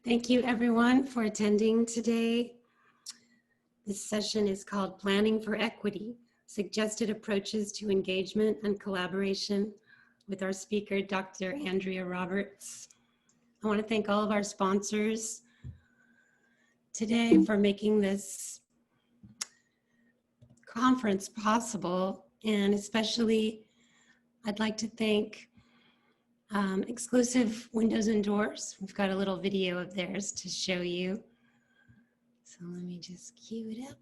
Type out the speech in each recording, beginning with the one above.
Thank you everyone for attending today. This session is called Planning for Equity, Suggested Approaches to Engagement and Collaboration with our speaker, Dr. Andrea Roberts. I want to thank all of our sponsors today for making this conference possible, and especially I'd like to thank Exclusive Windows and Doors. We've got a little video of theirs to show you. So let me just cue it up.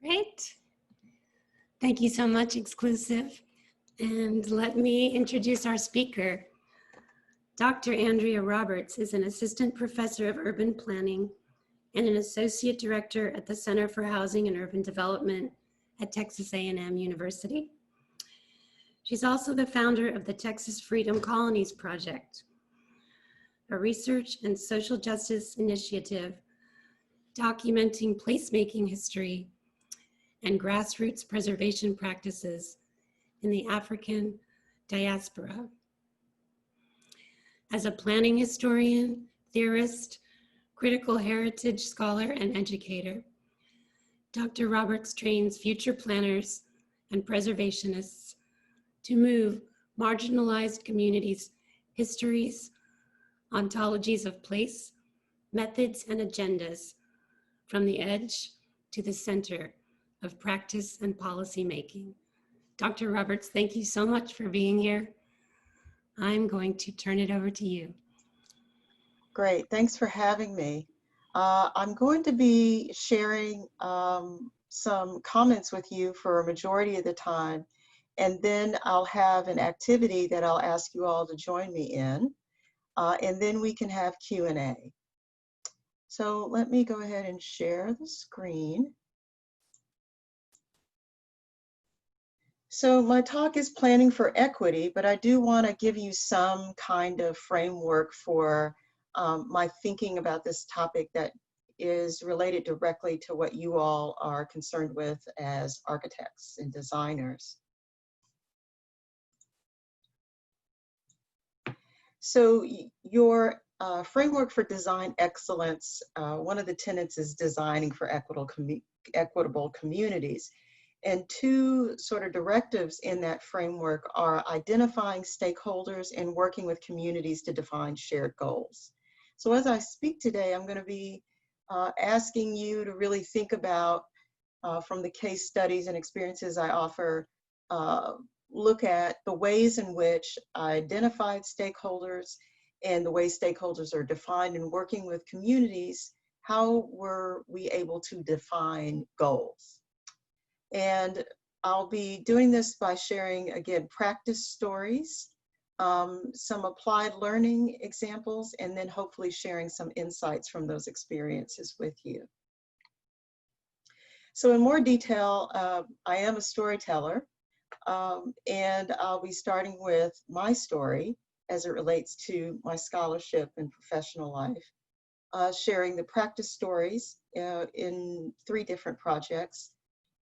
Great. Thank you so much, Exclusive. And let me introduce our speaker. Dr. Andrea Roberts is an assistant professor of urban planning and an associate director at the Center for Housing and Urban Development at Texas A&M University. She's also the founder of the Texas Freedom Colonies Project, a research and social justice initiative documenting placemaking history and grassroots preservation practices in the African diaspora. As a planning historian, theorist, critical heritage scholar, and educator, Dr. Roberts trains future planners and preservationists to move marginalized communities' histories, ontologies of place, methods, and agendas from the edge to the center of practice and policy making. Dr. Roberts, thank you so much for being here. I'm going to turn it over to you. Great, thanks for having me. I'm going to be sharing some comments with you for a majority of the time, and then I'll have an activity that I'll ask you all to join me in, and then we can have Q&A. So let me go ahead and share the screen. So my talk is planning for equity, but I do want to give you some kind of framework for my thinking about this topic that is related directly to what you all are concerned with as architects and designers. So your framework for design excellence, one of the tenets is designing for equitable communities. And two sort of directives in that framework are identifying stakeholders and working with communities to define shared goals. So as I speak today, I'm going to be asking you to really think about, from the case studies and experiences I offer, look at the ways in which I identified stakeholders and the way stakeholders are defined in working with communities. How were we able to define goals? And I'll be doing this by sharing, again, practice stories, some applied learning examples, and then hopefully sharing some insights from those experiences with you. So in more detail, I am a storyteller, and I'll be starting with my story as it relates to my scholarship and professional life, sharing the practice stories in 3 different projects,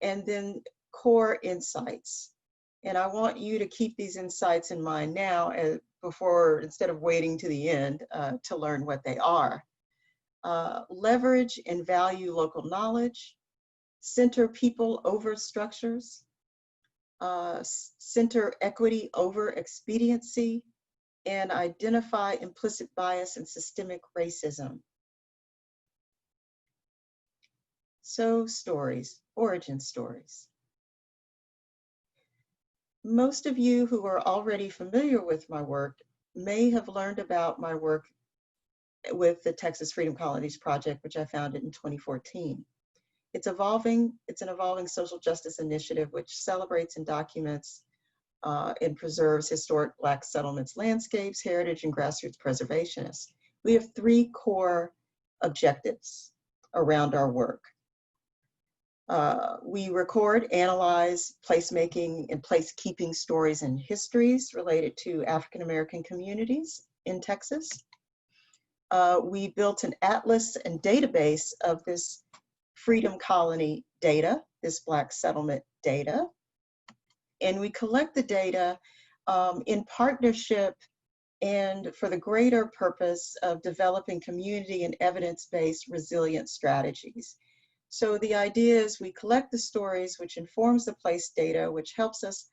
and then core insights. And I want you to keep these insights in mind now instead of waiting to the end to learn what they are. Leverage and value local knowledge, center people over structures, center equity over expediency, and identify implicit bias and systemic racism. So stories, origin stories. Most of you who are already familiar with my work may have learned about my work with the Texas Freedom Colonies Project, which I founded in 2014. It's an evolving social justice initiative which celebrates and documents and preserves historic Black settlements, landscapes, heritage, and grassroots preservationists. We have 3 core objectives around our work. We record, analyze placemaking and placekeeping stories and histories related to African American communities in Texas. We built an atlas and database of this Freedom Colony data, this Black settlement data. And we collect the data in partnership and for the greater purpose of developing community and evidence-based resilient strategies. So the idea is we collect the stories, which informs the place data, which helps us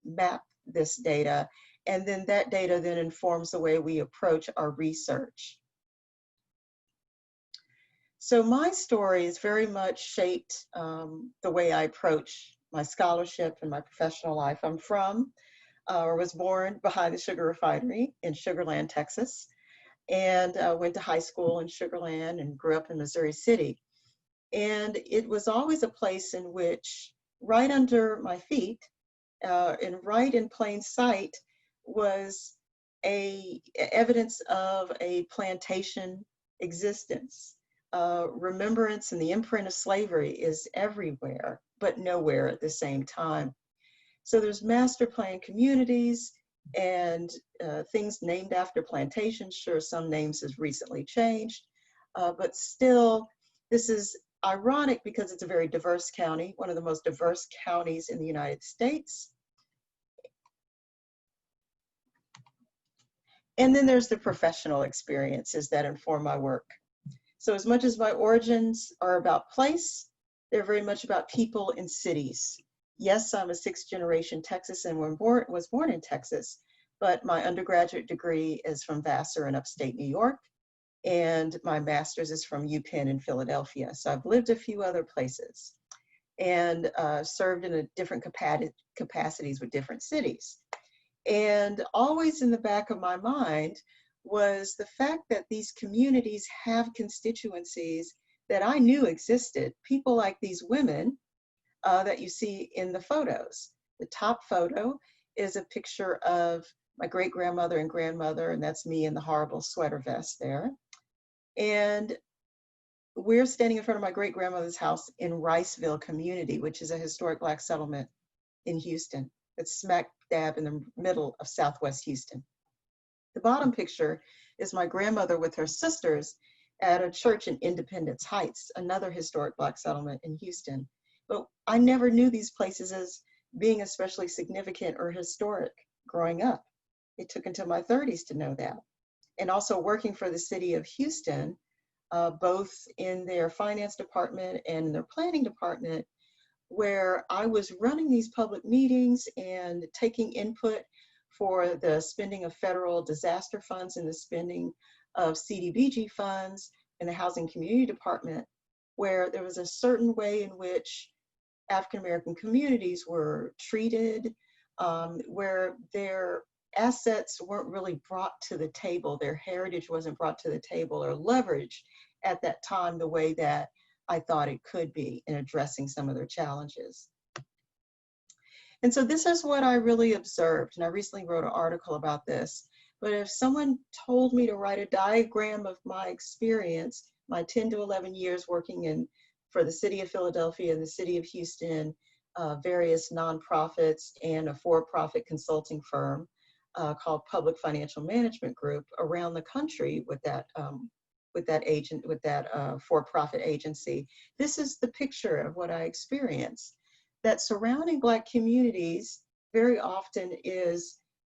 map this data, and then that data then informs the way we approach our research. So my story is very much shaped the way I approach my scholarship and my professional life. I'm from, or was born behind the sugar refinery in Sugar Land, Texas, and went to high school in Sugar Land and grew up in Missouri City. And it was always a place in which, right under my feet, and right in plain sight, was evidence of a plantation existence. Remembrance and the imprint of slavery is everywhere, but nowhere at the same time. So there's master plan communities and things named after plantations. Sure, some names has recently changed, but still, this is ironic because it's a very diverse county, one of the most diverse counties in the United States. And then there's the professional experiences that inform my work. So as much as my origins are about place, they're very much about people and cities. Yes, I'm a sixth generation Texan and was born in Texas, but my undergraduate degree is from Vassar in upstate New York, and my master's is from UPenn in Philadelphia. So I've lived a few other places and served in different capacities with different cities. And always in the back of my mind was the fact that these communities have constituencies that I knew existed. People like these women that you see in the photos. The top photo is a picture of my great-grandmother and grandmother, and that's me in the horrible sweater vest there. And we're standing in front of my great-grandmother's house in Riceville community, which is a historic Black settlement in Houston. It's smack dab in the middle of Southwest Houston. The bottom picture is my grandmother with her sisters at a church in Independence Heights, another historic Black settlement in Houston. But I never knew these places as being especially significant or historic growing up. It took until my 30s to know that. And also working for the city of Houston, both in their finance department and their planning department, where I was running these public meetings and taking input for the spending of federal disaster funds and the spending of CDBG funds in the Housing Community Department, where there was a certain way in which African American communities were treated, where their assets weren't really brought to the table, their heritage wasn't brought to the table or leveraged at that time the way that I thought it could be in addressing some of their challenges. And so this is what I really observed, and I recently wrote an article about this, but if someone told me to write a diagram of my experience, my 10 to 11 years working for the city of Philadelphia and the city of Houston, various nonprofits and a for-profit consulting firm called Public Financial Management Group around the country with that for-profit agency. This is the picture of what I experienced. That surrounding Black communities very often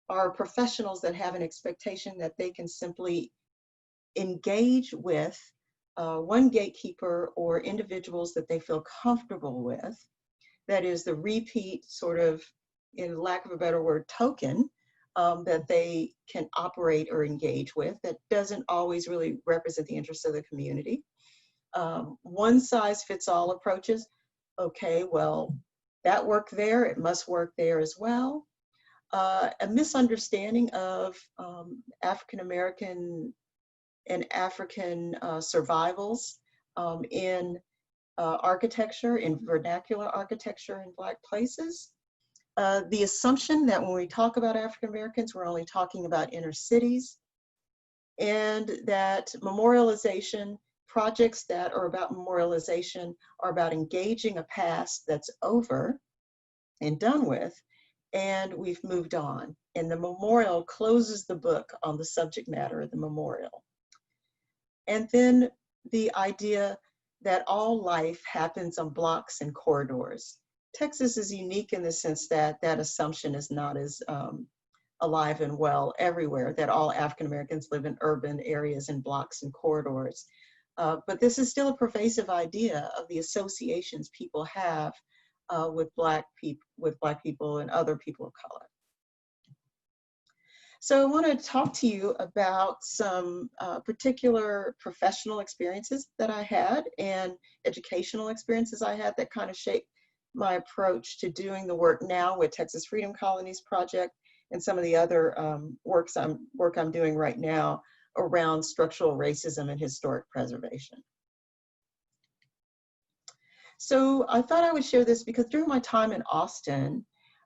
are professionals that have an expectation that they can simply engage with one gatekeeper or individuals that they feel comfortable with. That is the repeat sort of, in lack of a better word, token that they can operate or engage with that doesn't always really represent the interests of the community. One size fits all approaches. Okay, well, that worked there, it must work there as well. A misunderstanding of African American and African survivals in architecture, in vernacular architecture in Black places. The assumption that when we talk about African Americans, we're only talking about inner cities, and that memorialization, projects that are about memorialization are about engaging a past that's over and done with, and we've moved on. And the memorial closes the book on the subject matter of the memorial. And then the idea that all life happens on blocks and corridors. Texas is unique in the sense that that assumption is not as alive and well everywhere, that all African Americans live in urban areas and blocks and corridors. But this is still a pervasive idea of the associations people have with Black people and other people of color. So I want to talk to you about some particular professional experiences that I had and educational experiences I had that kind of shaped my approach to doing the work now with Texas Freedom Colonies Project and some of the other work I'm doing right now around structural racism and historic preservation. So I thought I would share this because during my time in Austin,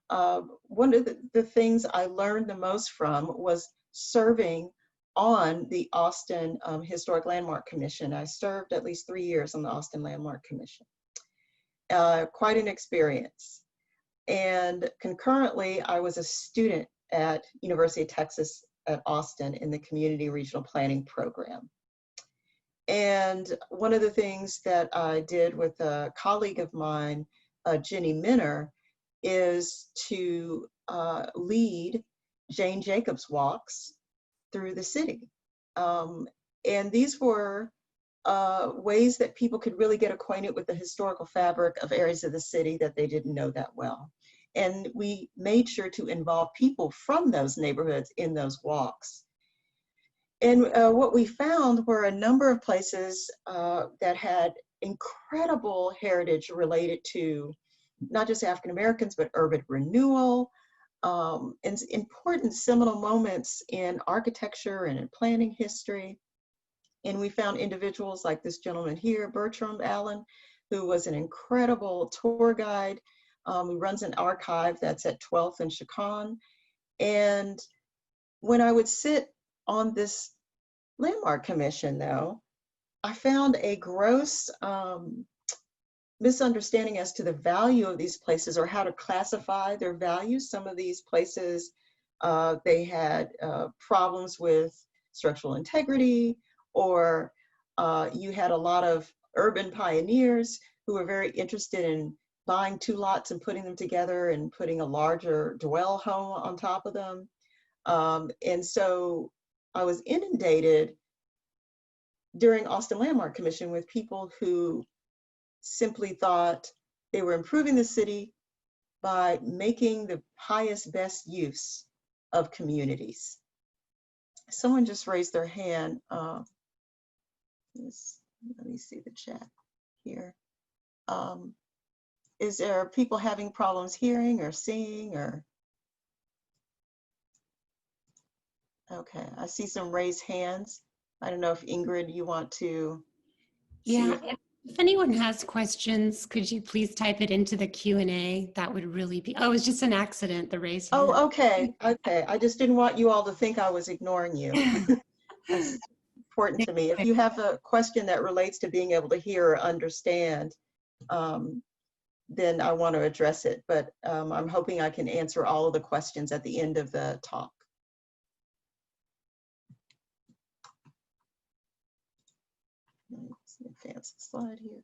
one of the things I learned the most from was serving on the Austin Historic Landmark Commission. I served at least 3 years on the Austin Landmark Commission. Quite an experience. And concurrently, I was a student at University of Texas at Austin in the Community Regional Planning Program. And one of the things that I did with a colleague of mine, Jenny Minner, is to lead Jane Jacobs walks through the city. And these were ways that people could really get acquainted with the historical fabric of areas of the city that they didn't know that well. And we made sure to involve people from those neighborhoods in those walks. And what we found were a number of places that had incredible heritage related to not just African Americans, but urban renewal, and important seminal moments in architecture and in planning history. And we found individuals like this gentleman here, Bertram Allen, who was an incredible tour guide, who runs an archive that's at 12th and Chacon. And when I would sit on this landmark commission, though, I found a gross misunderstanding as to the value of these places or how to classify their values. Some of these places, they had problems with structural integrity, or you had a lot of urban pioneers who were very interested in buying 2 lots and putting them together and putting a larger dwell home on top of them. And so I was inundated during Austin Landmark Commission with people who simply thought they were improving the city by making the highest, best use of communities. Someone just raised their hand. Let me see the chat here. Is there people having problems hearing or seeing or? Okay, I see some raised hands. I don't know if Ingrid, you want to? Yeah, if anyone has questions, could you please type it into the Q&A? That would really be, oh, it was just an accident, the raise hand. Oh, okay, okay. I just didn't want you all to think I was ignoring you. That's important to me. If you have a question that relates to being able to hear or understand, then I want to address it. But I'm hoping I can answer all of the questions at the end of the talk. Let's advance the slide here.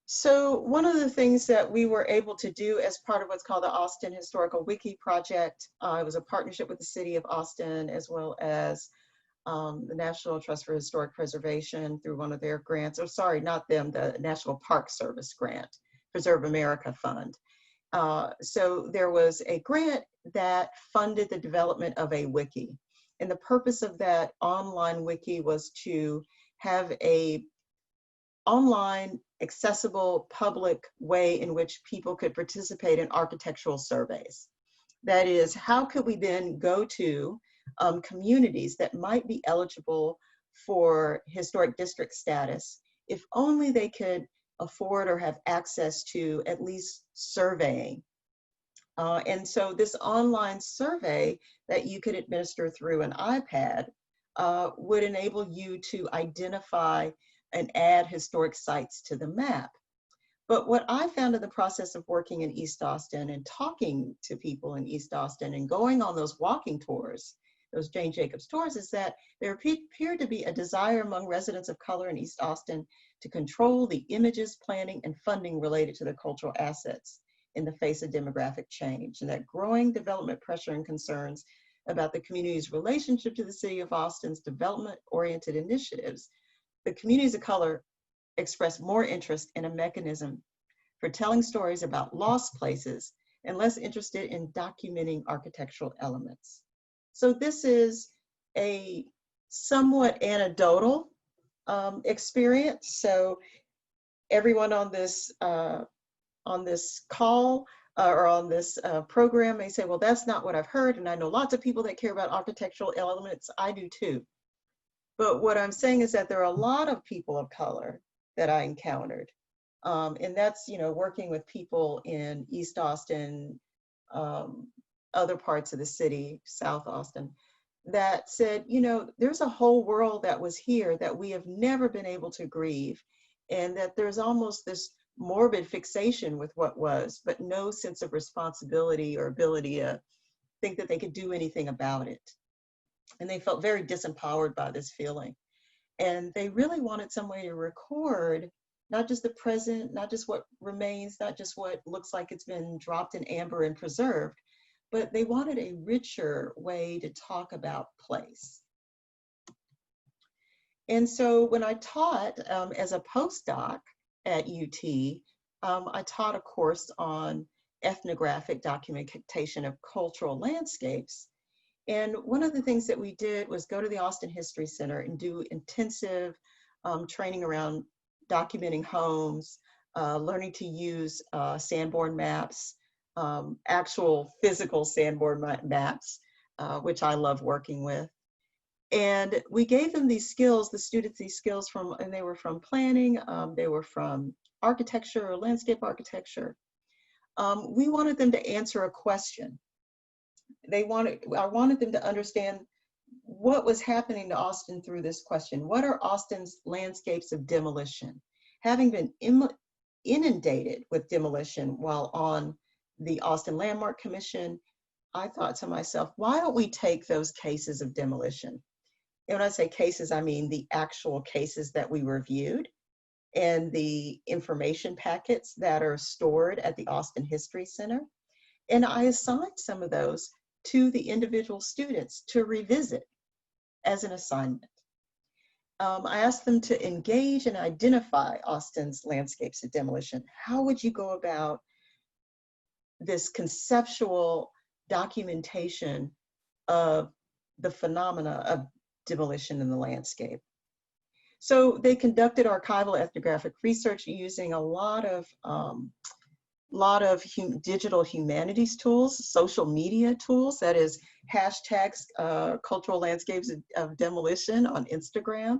So one of the things that we were able to do as part of what's called the Austin Historical Wiki Project, it was a partnership with the City of Austin as well as the National Trust for Historic Preservation through one of their grants, or sorry, not them, the National Park Service grant, Preserve America Fund. So there was a grant that funded the development of a wiki. And the purpose of that online wiki was to have a online, accessible, public way in which people could participate in architectural surveys. That is, how could we then go to communities that might be eligible for historic district status if only they could afford or have access to at least surveying. And so this online survey that you could administer through an iPad would enable you to identify and add historic sites to the map. But what I found in the process of working in East Austin and talking to people in East Austin and going on those walking tours, those Jane Jacobs tours, is that there appeared to be a desire among residents of color in East Austin to control the images, planning, and funding related to their cultural assets in the face of demographic change, and that growing development pressure and concerns about the community's relationship to the city of Austin's development-oriented initiatives, the communities of color express more interest in a mechanism for telling stories about lost places and less interested in documenting architectural elements. So this is a somewhat anecdotal experience. So everyone on this call or on this program may say, well, that's not what I've heard. And I know lots of people that care about architectural elements. I do too. But what I'm saying is that there are a lot of people of color that I encountered. And that's, working with people in East Austin, other parts of the city, South Austin, that said, there's a whole world that was here that we have never been able to grieve. And that there's almost this morbid fixation with what was, but no sense of responsibility or ability to think that they could do anything about it. And they felt very disempowered by this feeling. And they really wanted some way to record not just the present, not just what remains, not just what looks like it's been dropped in amber and preserved, but they wanted a richer way to talk about place. And so when I taught as a postdoc at UT, I taught a course on ethnographic documentation of cultural landscapes. And one of the things that we did was go to the Austin History Center and do intensive training around documenting homes, learning to use Sanborn maps, actual physical Sanborn maps, which I love working with. And we gave them these skills, the students these skills and they were from planning, they were from architecture or landscape architecture. We wanted them to answer a question. I wanted them to understand what was happening to Austin through this question. What are Austin's landscapes of demolition? Having been inundated with demolition while on the Austin Landmark Commission, I thought to myself, why don't we take those cases of demolition? And when I say cases, I mean the actual cases that we reviewed and the information packets that are stored at the Austin History Center. And I assigned some of those to the individual students to revisit as an assignment. I asked them to engage and identify Austin's landscapes of demolition. How would you go about this conceptual documentation of the phenomena of demolition in the landscape? So they conducted archival ethnographic research using a lot of digital humanities tools, social media tools, that is hashtags, cultural landscapes of demolition on Instagram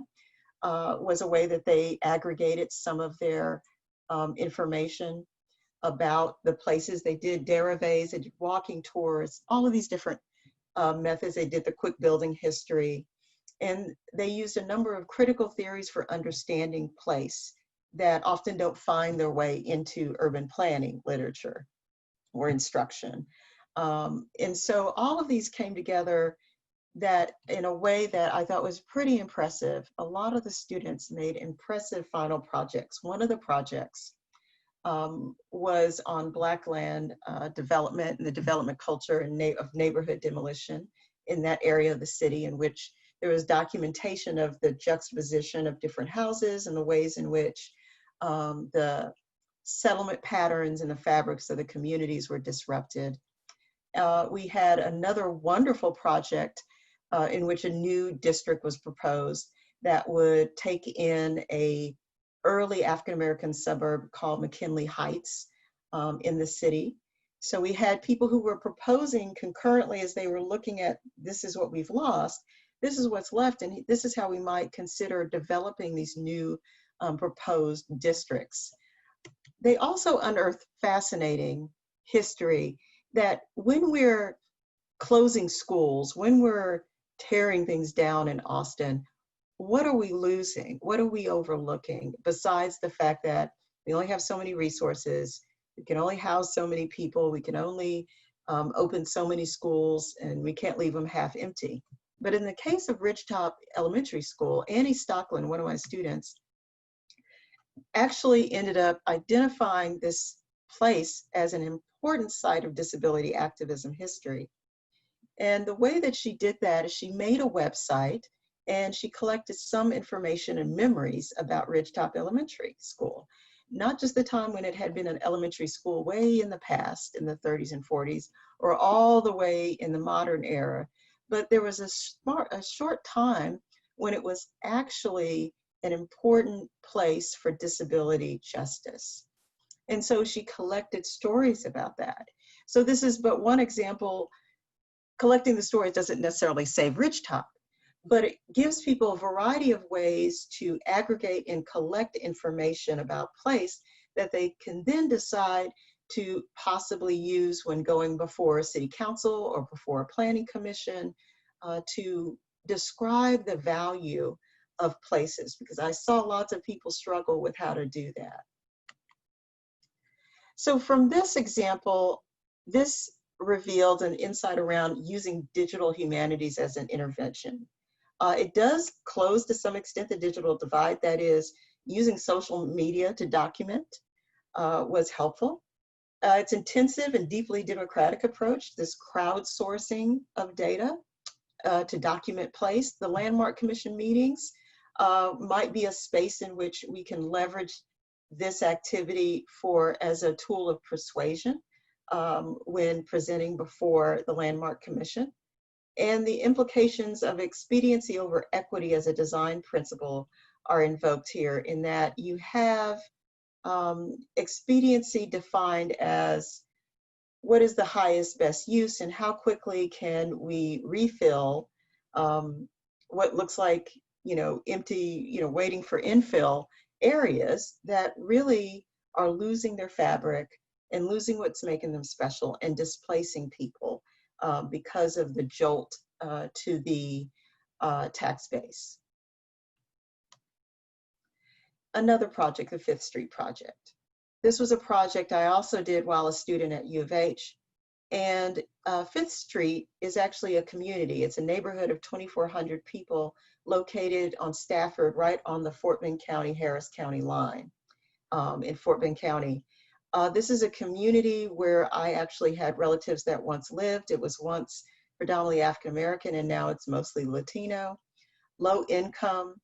was a way that they aggregated some of their information about the places. They did derives, they did walking tours, all of these different methods. They did the quick building history, and they used a number of critical theories for understanding place that often don't find their way into urban planning literature or instruction. And so all of these came together that in a way that I thought was pretty impressive. A lot of the students made impressive final projects. One of the projects was on Black land development and the development culture and of neighborhood demolition in that area of the city, in which there was documentation of the juxtaposition of different houses and the ways in which the settlement patterns and the fabrics of the communities were disrupted. We had another wonderful project in which a new district was proposed that would take in a early African-American suburb called McKinley Heights in the city. So we had people who were proposing concurrently as they were looking at, this is what we've lost, this is what's left, and this is how we might consider developing these new proposed districts. They also unearthed fascinating history that when we're closing schools, when we're tearing things down in Austin, what are we losing? What are we overlooking besides the fact that We only have so many resources. We can only house so many people. We can only open so many schools, and we can't leave them half empty. But in the case of Ridgetop Elementary School, Annie Stockland, one of my students, actually ended up identifying this place as an important site of disability activism history. And the way that she did that is she made a website and she collected some information and memories about Ridgetop Elementary School. Not just the time when it had been an elementary school way in the past, in the 30s and 40s, or all the way in the modern era, but there was a short time when it was actually an important place for disability justice. And so she collected stories about that. So this is but one example. Collecting the stories doesn't necessarily save Ridgetop, but it gives people a variety of ways to aggregate and collect information about place that they can then decide to possibly use when going before a city council or before a planning commission to describe the value of places, because I saw lots of people struggle with how to do that. So from this example, this revealed an insight around using digital humanities as an intervention. It does close to some extent the digital divide, that is, using social media to document was helpful. It's intensive and deeply democratic approach, this crowdsourcing of data to document place. The Landmark Commission meetings might be a space in which we can leverage this activity as a tool of persuasion when presenting before the Landmark Commission. And the implications of expediency over equity as a design principle are invoked here, in that you have expediency defined as what is the highest best use and how quickly can we refill what looks like, empty, waiting for infill areas that really are losing their fabric and losing what's making them special and displacing people because of the jolt to the tax base. Another project, the Fifth Street Project. This was a project I also did while a student at U of H. And Fifth Street is actually a community. It's a neighborhood of 2,400 people located on Stafford, right on the Fort Bend County, Harris County line in Fort Bend County. This is a community where I actually had relatives that once lived. It was once predominantly African American, and now it's mostly Latino, low income,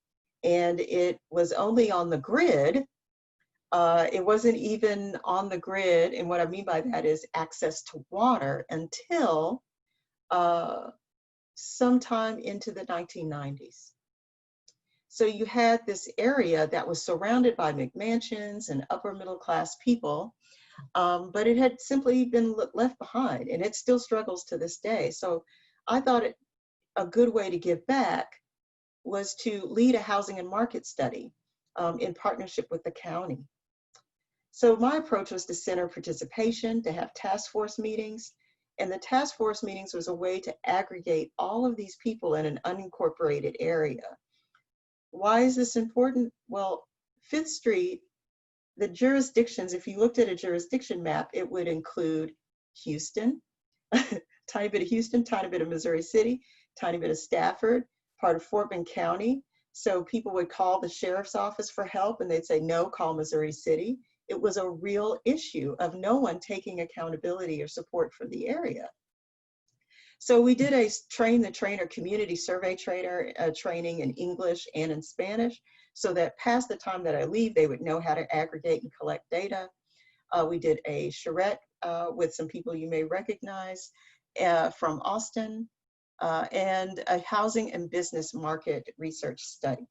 and it was only on the grid. It wasn't even on the grid, and what I mean by that is access to water until sometime into the 1990s. So you had this area that was surrounded by McMansions and upper middle class people, but it had simply been left behind, and it still struggles to this day. So I thought a good way to give back was to lead a housing and market study in partnership with the county. So my approach was to center participation, to have task force meetings, and the task force meetings was a way to aggregate all of these people in an unincorporated area. Why is this important? Well, Fifth Street, the jurisdictions, if you looked at a jurisdiction map, it would include Houston, tiny bit of Houston, tiny bit of Missouri City, tiny bit of Stafford, part of Fort Bend County. So people would call the sheriff's office for help and they'd say, no, call Missouri City. It was a real issue of no one taking accountability or support for the area. So we did a train the trainer community survey trainer training in English and in Spanish, so that past the time that I leave, they would know how to aggregate and collect data. We did a charette with some people you may recognize from Austin, and a housing and business market research study.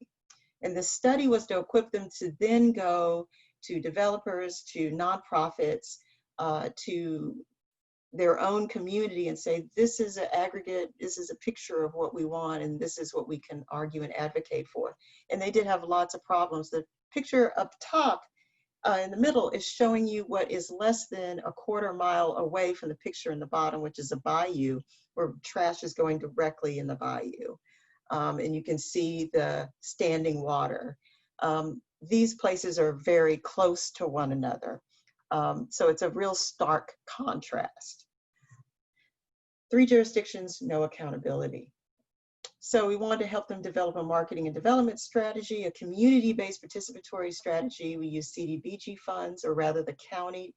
And the study was to equip them to then go to developers, to nonprofits, to their own community and say, this is an aggregate, this is a picture of what we want, and this is what we can argue and advocate for. And they did have lots of problems. The picture up top in the middle is showing you what is less than a quarter mile away from the picture in the bottom, which is a bayou where trash is going directly in the bayou. And you can see the standing water. these places are very close to one another. So it's a real stark contrast. 3 jurisdictions, no accountability. So we wanted to help them develop a marketing and development strategy, a community-based participatory strategy. We use CDBG funds, or rather the county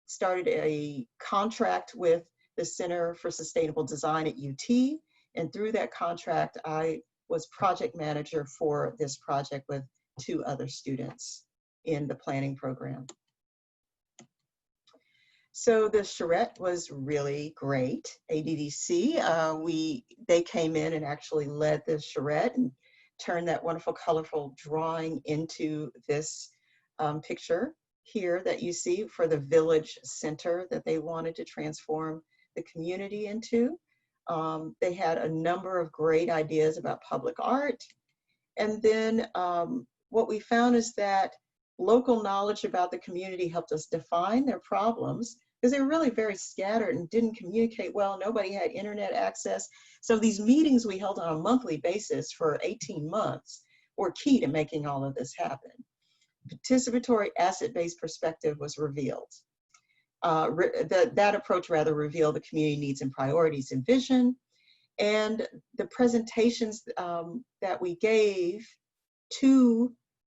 started a contract with the Center for Sustainable Design at UT. And through that contract, I was project manager for this project with 2 other students in the planning program. So the charette was really great. ADDC, they came in and actually led the charette and turned that wonderful, colorful drawing into this picture here that you see for the village center that they wanted to transform the community into. They had a number of great ideas about public art. And then what we found is that local knowledge about the community helped us define their problems, because they were really very scattered and didn't communicate well. Nobody had internet access. So these meetings we held on a monthly basis for 18 months were key to making all of this happen. Participatory asset-based perspective was revealed. That approach rather revealed the community needs and priorities and vision. And the presentations that we gave to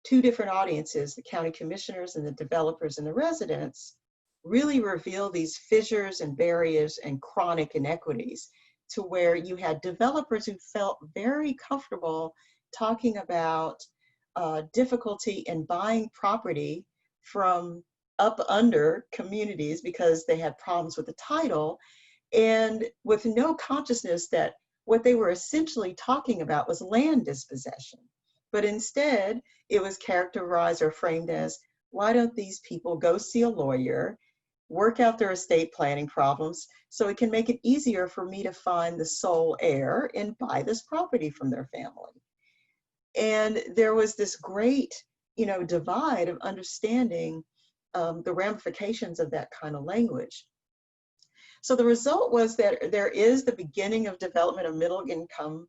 2 different audiences, the county commissioners and the developers and the residents, really reveal these fissures and barriers and chronic inequities, to where you had developers who felt very comfortable talking about difficulty in buying property from up under communities because they had problems with the title, and with no consciousness that what they were essentially talking about was land dispossession. But instead, it was characterized or framed as, why don't these people go see a lawyer, work out their estate planning problems, so it can make it easier for me to find the sole heir and buy this property from their family. And there was this great, divide of understanding the ramifications of that kind of language. So the result was that there is the beginning of development of middle income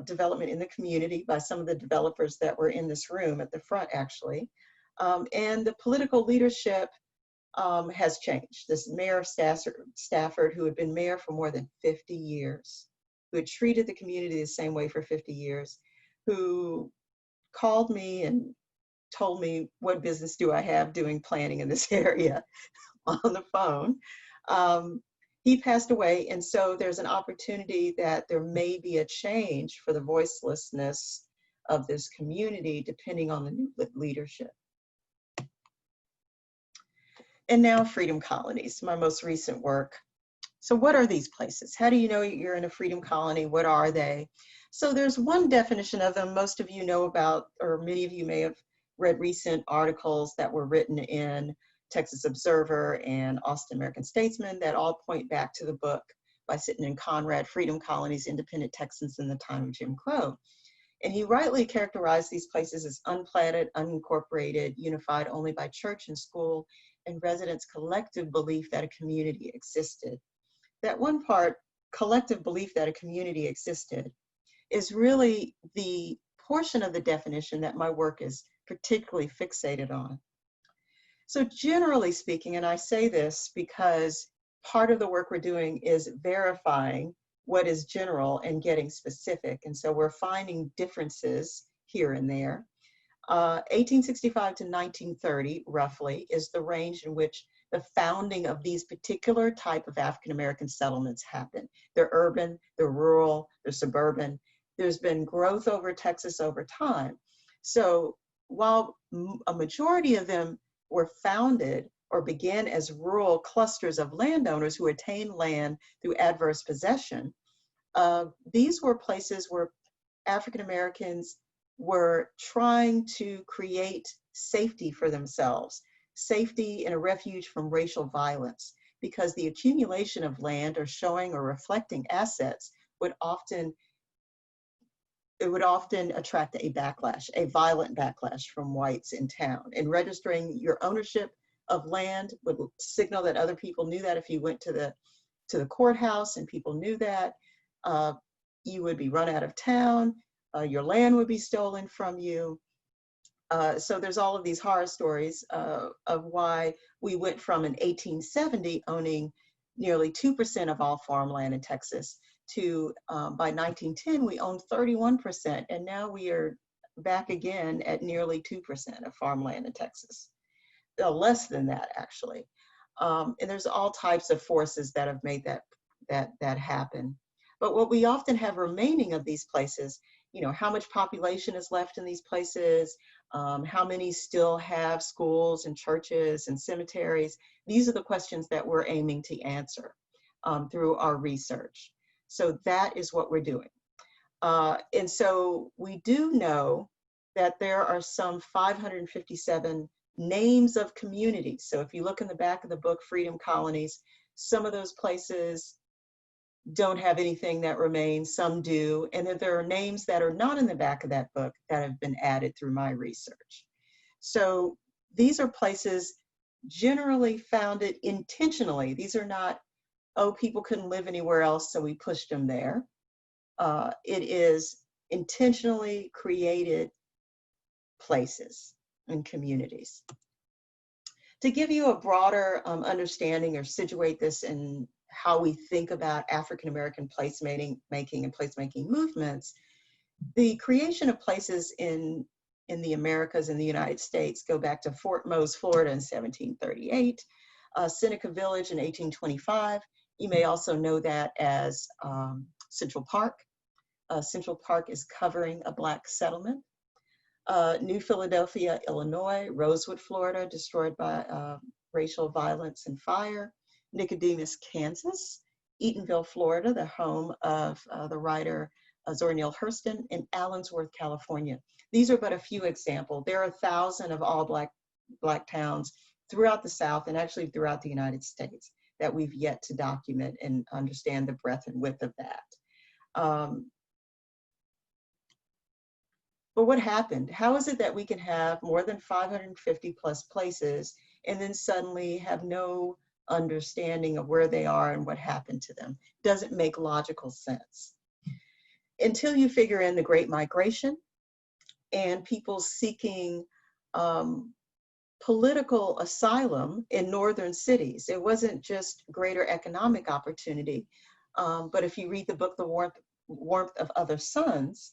development in the community by some of the developers that were in this room at the front, actually. And the political leadership has changed. This Mayor of Stafford, who had been mayor for more than 50 years, who had treated the community the same way for 50 years, who called me and told me, what business do I have doing planning in this area on the phone. He passed away, and so there's an opportunity that there may be a change for the voicelessness of this community depending on the new leadership. And now Freedom Colonies, my most recent work. So what are these places? How do you know you're in a freedom colony? What are they? So there's one definition of them most of you know about, or many of you may have read recent articles that were written in Texas Observer and Austin American Statesman that all point back to the book by Sitton and Conrad, Freedom Colonies, Independent Texans in the Time of Jim Crow. And he rightly characterized these places as unplatted, unincorporated, unified only by church and school and residents' collective belief that a community existed. That one part, collective belief that a community existed, is really the portion of the definition that my work is particularly fixated on. So generally speaking, and I say this because part of the work we're doing is verifying what is general and getting specific. And so we're finding differences here and there. 1865 to 1930, roughly, is the range in which the founding of these particular type of African-American settlements happened. They're urban, they're rural, they're suburban. There's been growth over Texas over time. So while a majority of them were founded or began as rural clusters of landowners who attained land through adverse possession, these were places where African Americans were trying to create safety for themselves, safety and a refuge from racial violence, because the accumulation of land or showing or reflecting assets would often attract a backlash, a violent backlash from whites in town. And registering your ownership of land would signal that other people knew that. If you went to the courthouse and people knew that, you would be run out of town, your land would be stolen from you, So there's all of these horror stories of why we went from in 1870 owning nearly 2% of all farmland in Texas to by 1910 we owned 31%, and now we are back again at nearly 2% of farmland in Texas. Less than that, actually. And there's all types of forces that have made that happen. But what we often have remaining of these places, you know, how much population is left in these places, how many still have schools and churches and cemeteries. These are the questions that we're aiming to answer through our research. So that is what we're doing. And so we do know that there are some 557 names of communities. So if you look in the back of the book, Freedom Colonies, some of those places don't have anything that remains, some do, and then there are names that are not in the back of that book that have been added through my research. So these are places generally founded intentionally. These are not, oh, people couldn't live anywhere else, so we pushed them there. It is intentionally created places and communities. To give you a broader understanding or situate this in how we think about African-American placemaking and placemaking movements, the creation of places in the Americas and the United States go back to Fort Mose, Florida in 1738, Seneca Village in 1825. You may also know that as Central Park. Central Park is covering a Black settlement. New Philadelphia, Illinois, Rosewood, Florida, destroyed by racial violence and fire. Nicodemus, Kansas, Eatonville, Florida, the home of the writer Zora Neale Hurston, and Allensworth, California. These are but a few examples. There are 1,000 of all Black towns throughout the South and actually throughout the United States that we've yet to document and understand the breadth and width of that. But what happened? How is it that we can have more than 550 plus places and then suddenly have no understanding of where they are and what happened to them? Doesn't make logical sense. Until you figure in the Great Migration and people seeking political asylum in northern cities. It wasn't just greater economic opportunity, but if you read the book, The Warmth of Other Suns,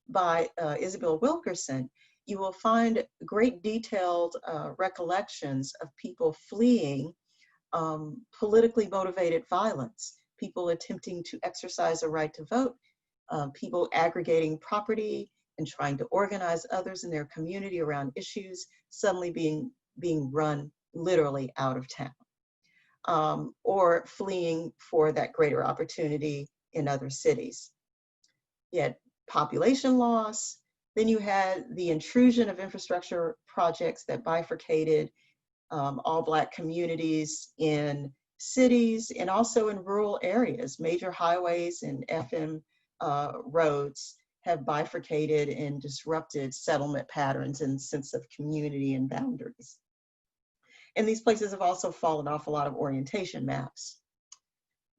by Isabel Wilkerson, you will find great detailed recollections of people fleeing politically motivated violence, people attempting to exercise a right to vote, people aggregating property and trying to organize others in their community around issues, suddenly being run literally out of town, or fleeing for that greater opportunity in other cities. Yet population loss, then you had the intrusion of infrastructure projects that bifurcated all Black communities in cities and also in rural areas. Major highways and FM roads have bifurcated and disrupted settlement patterns and sense of community and boundaries. And these places have also fallen off a lot of orientation maps.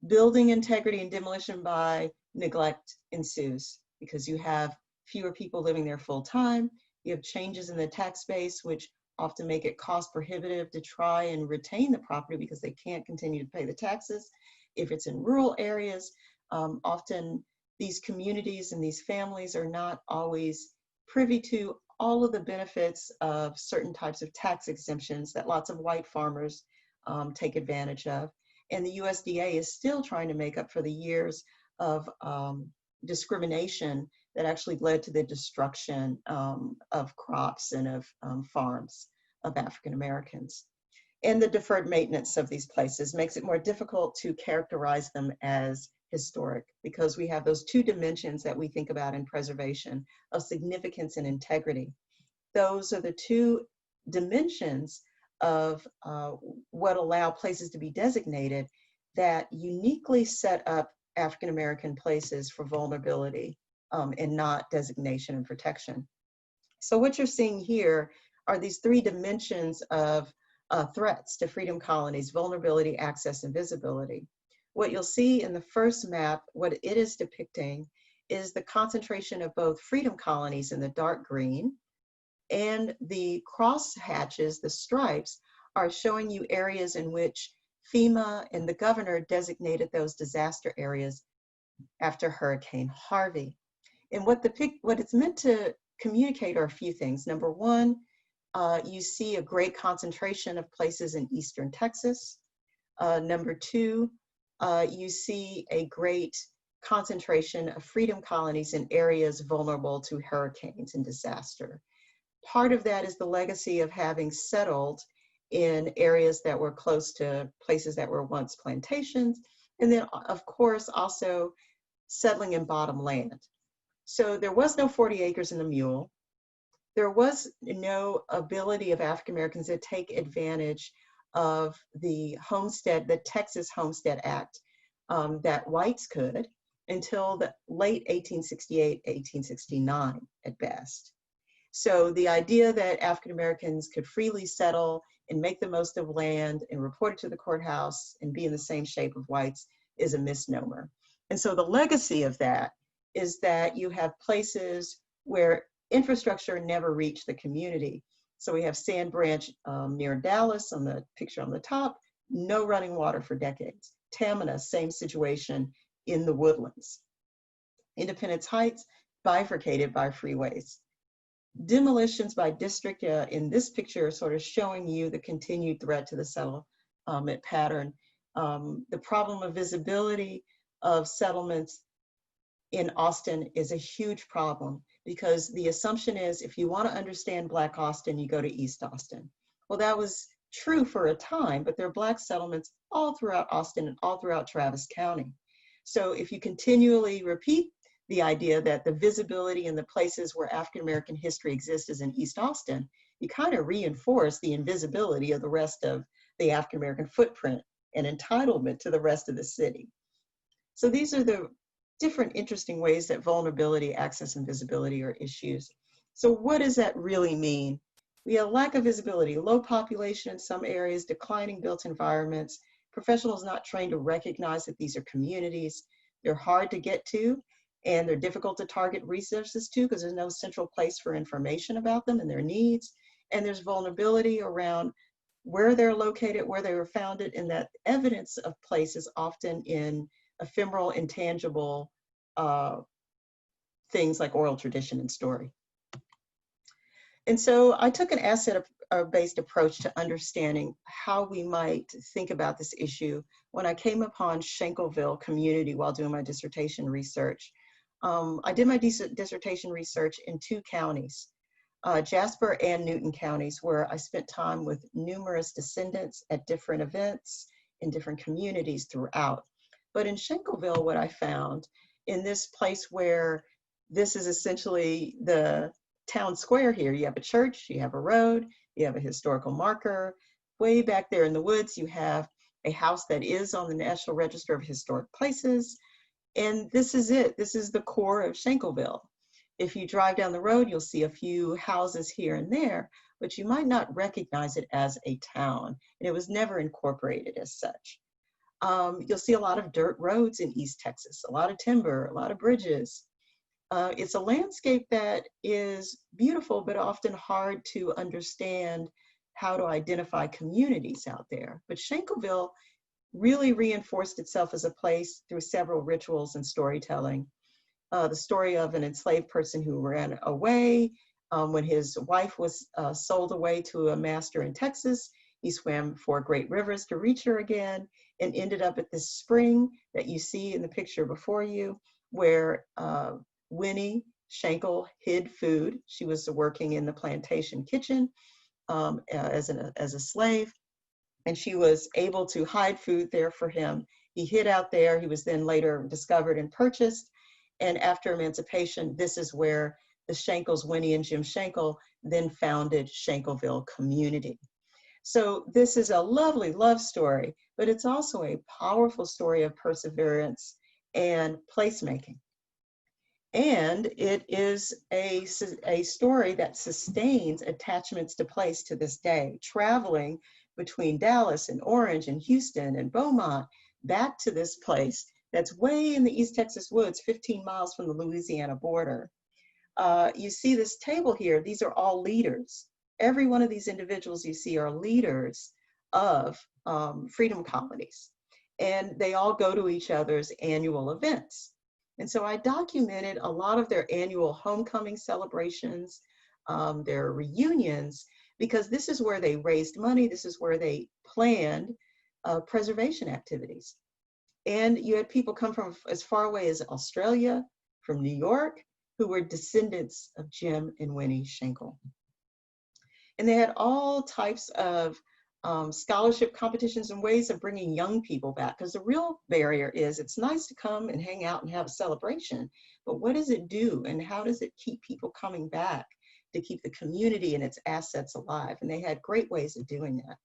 Building integrity and demolition by neglect ensues because you have fewer people living there full time. You have changes in the tax base, which often make it cost prohibitive to try and retain the property because they can't continue to pay the taxes. If it's in rural areas, often these communities and these families are not always privy to all of the benefits of certain types of tax exemptions that lots of white farmers take advantage of. And the USDA is still trying to make up for the years of discrimination that actually led to the destruction of crops and of farms of African Americans. And the deferred maintenance of these places makes it more difficult to characterize them as historic because we have those two dimensions that we think about in preservation of significance and integrity. Those are the two dimensions of what allow places to be designated that uniquely set up African American places for vulnerability and not designation and protection. So what you're seeing here are these three dimensions of threats to freedom colonies: vulnerability, access, and visibility. What you'll see in the first map, what it is depicting is the concentration of both freedom colonies in the dark green And the cross hatches, the stripes, are showing you areas in which FEMA and the governor designated those disaster areas after Hurricane Harvey. And what it's meant to communicate are a few things. Number one, you see a great concentration of places in eastern Texas. Number two, you see a great concentration of freedom colonies in areas vulnerable to hurricanes and disaster. Part of that is the legacy of having settled in areas that were close to places that were once plantations, and then of course also settling in bottom land. So there was no 40 acres in the mule. There was no ability of African Americans to take advantage of the Texas Homestead Act that whites could until the late 1868, 1869 at best. So the idea that African Americans could freely settle and make the most of land and report it to the courthouse and be in the same shape of whites is a misnomer. And so the legacy of that is that you have places where infrastructure never reached the community. So we have Sand Branch near Dallas on the picture on the top, no running water for decades. Tamina, same situation in the woodlands. Independence Heights, bifurcated by freeways. Demolitions by district in this picture are sort of showing you the continued threat to the settlement pattern. The problem of visibility of settlements in Austin is a huge problem because the assumption is if you want to understand Black Austin, you go to East Austin. Well, that was true for a time, but there are Black settlements all throughout Austin and all throughout Travis County. So if you continually repeat the idea that the visibility in the places where African American history exists is in East Austin, you kind of reinforce the invisibility of the rest of the African American footprint and entitlement to the rest of the city. So these are the different interesting ways that vulnerability, access, and visibility are issues. So what does that really mean? We have lack of visibility, low population in some areas, declining built environments, professionals not trained to recognize that these are communities. They're hard to get to, and they're difficult to target resources to because there's no central place for information about them and their needs. And there's vulnerability around where they're located, where they were founded, and that evidence of place is often in ephemeral, intangible things like oral tradition and story. And so I took an asset-based approach to understanding how we might think about this issue when I came upon Schenkelville community while doing my dissertation research. I did my dissertation research in 2 counties, Jasper and Newton counties, where I spent time with numerous descendants at different events in different communities throughout. But in Schenkelville, what I found in this place where this is essentially the town square here, you have a church, you have a road, you have a historical marker. Way back there in the woods, you have a house that is on the National Register of Historic Places. And this is it. This is the core of Schenkelville. If you drive down the road, you'll see a few houses here and there, but you might not recognize it as a town. And it was never incorporated as such. You'll see a lot of dirt roads in East Texas, a lot of timber, a lot of bridges. It's a landscape that is beautiful, but often hard to understand how to identify communities out there. But Schenkelville really reinforced itself as a place through several rituals and storytelling. The story of an enslaved person who ran away when his wife was sold away to a master in Texas. He swam 4 great rivers to reach her again and ended up at this spring that you see in the picture before you, where Winnie Schenkel hid food. She was working in the plantation kitchen as a slave, and she was able to hide food there for him. He hid out there. He was then later discovered and purchased. And after emancipation, this is where the Schenkels, Winnie and Jim Schenkel, then founded Schenkelville Community. So this is a lovely love story, but it's also a powerful story of perseverance and placemaking. And it is a story that sustains attachments to place to this day, traveling between Dallas and Orange and Houston and Beaumont back to this place that's way in the East Texas woods, 15 miles from the Louisiana border. you see this table here. These are all leaders. Every one of these individuals you see are leaders of freedom colonies, and they all go to each other's annual events. And so I documented a lot of their annual homecoming celebrations, their reunions, because this is where they raised money. This is where they planned preservation activities. And you had people come from as far away as Australia, from New York, who were descendants of Jim and Winnie Schenkel. And they had all types of scholarship competitions and ways of bringing young people back, because the real barrier is it's nice to come and hang out and have a celebration, but what does it do and how does it keep people coming back to keep the community and its assets alive? And they had great ways of doing that.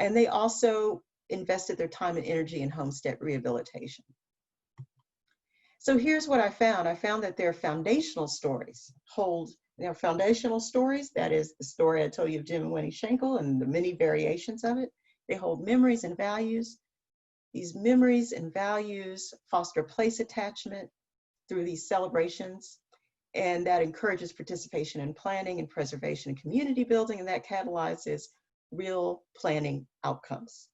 And they also invested their time and energy in homestead rehabilitation. So here's what I found. I found that their foundational stories hold their foundational stories, that is the story I told you of Jim and Winnie Schenkel and the many variations of it. They hold memories and values. These memories and values foster place attachment through these celebrations, and that encourages participation in planning and preservation and community building, and that catalyzes real planning outcomes: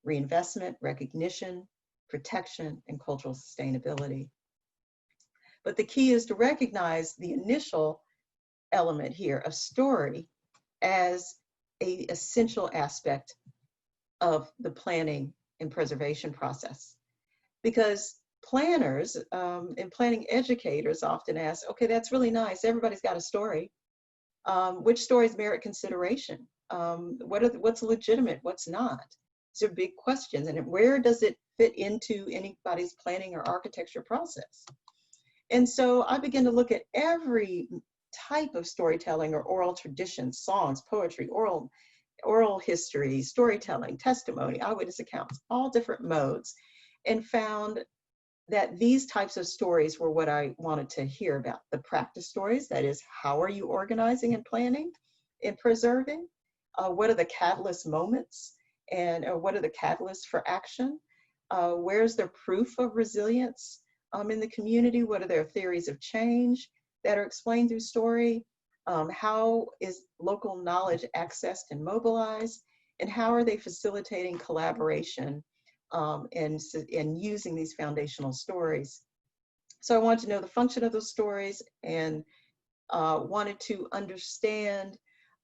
reinvestment, recognition, protection, and cultural sustainability. But the key is to recognize the initial element here of story as an essential aspect of the planning and preservation process. Because planners and planning educators often ask, okay, that's really nice, everybody's got a story. Which stories merit consideration? What's legitimate, what's not? These are big questions, and where does it fit into anybody's planning or architecture process? And so I began to look at every type of storytelling or oral traditions: songs, poetry, oral history, storytelling, testimony, eyewitness accounts, all different modes, and found that these types of stories were what I wanted to hear about. The practice stories, that is, how are you organizing and planning and preserving? What are the catalyst moments, and what are the catalysts for action? Where's the proof of resilience in the community? What are their theories of change that are explained through story? How is local knowledge accessed and mobilized? And how are they facilitating collaboration and using these foundational stories? So I wanted to know the function of those stories, and wanted to understand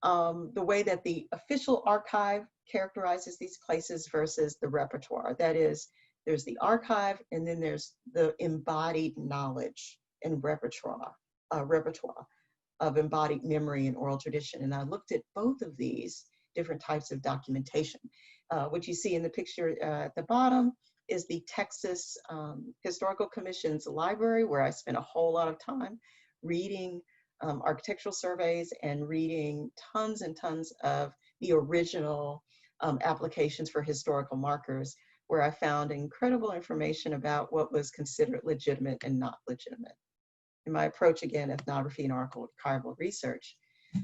the way that the official archive characterizes these places versus the repertoire. That is, there's the archive, and then there's the embodied knowledge and repertoire of embodied memory and oral tradition. And I looked at both of these different types of documentation. What you see in the picture at the bottom is the Texas Historical Commission's library, where I spent a whole lot of time reading architectural surveys and reading tons and tons of the original applications for historical markers, where I found incredible information about what was considered legitimate and not legitimate. In my approach, again, ethnography and archival research.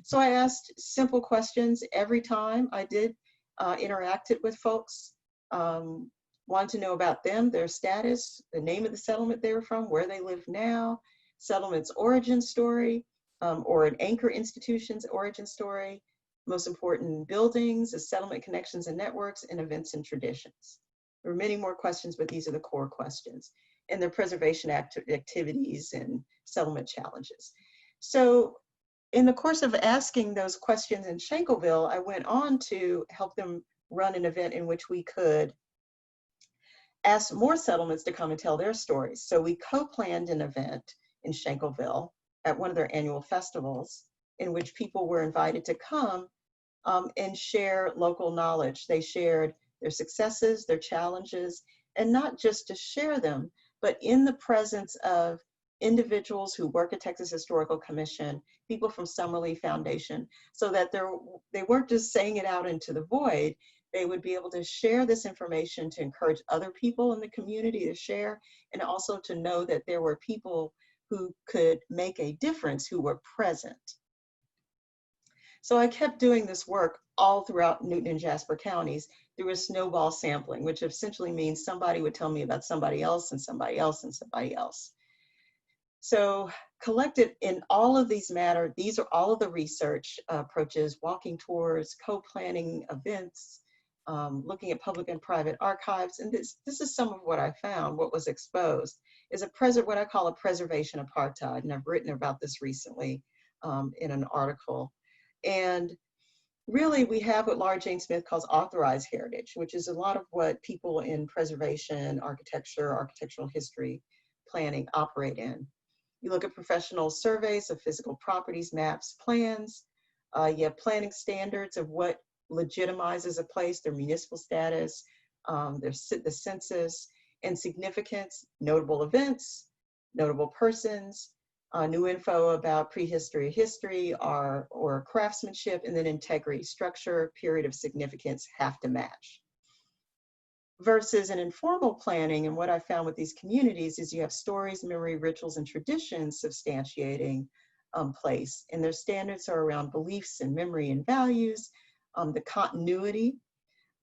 So I asked simple questions every time I did interacted with folks. Wanted to know about them, their status, the name of the settlement they were from, where they live now, settlement's origin story, or an anchor institution's origin story, most important buildings, the settlement connections and networks, and events and traditions. There were many more questions, but these are the core questions, and their preservation activities and settlement challenges. So in the course of asking those questions in Schenkelville, I went on to help them run an event in which we could ask more settlements to come and tell their stories. So we co-planned an event in Schenkelville at one of their annual festivals, in which people were invited to come and share local knowledge. They shared their successes, their challenges, and not just to share them, but in the presence of individuals who work at Texas Historical Commission, people from Summerlee Foundation, so that they weren't just saying it out into the void. They would be able to share this information to encourage other people in the community to share, and also to know that there were people who could make a difference, who were present. So I kept doing this work all throughout Newton and Jasper counties through a snowball sampling, which essentially means somebody would tell me about somebody else and somebody else and somebody else. So collected in all of these matter, these are all of the research approaches: walking tours, co-planning events, looking at public and private archives. And this is some of what I found. What was exposed is what I call a preservation apartheid. And I've written about this recently in an article. And really, we have what Laura Jane Smith calls authorized heritage, which is a lot of what people in preservation, architecture, architectural history, planning operate in. You look at professional surveys of physical properties, maps, plans. You have planning standards of what legitimizes a place, their municipal status, the census, and significance, notable events, notable persons, new info about prehistory, history, or craftsmanship, and then integrity, structure, period of significance have to match. Versus an informal planning, and what I found with these communities is you have stories, memory, rituals, and traditions substantiating place. And their standards are around beliefs and memory and values, the continuity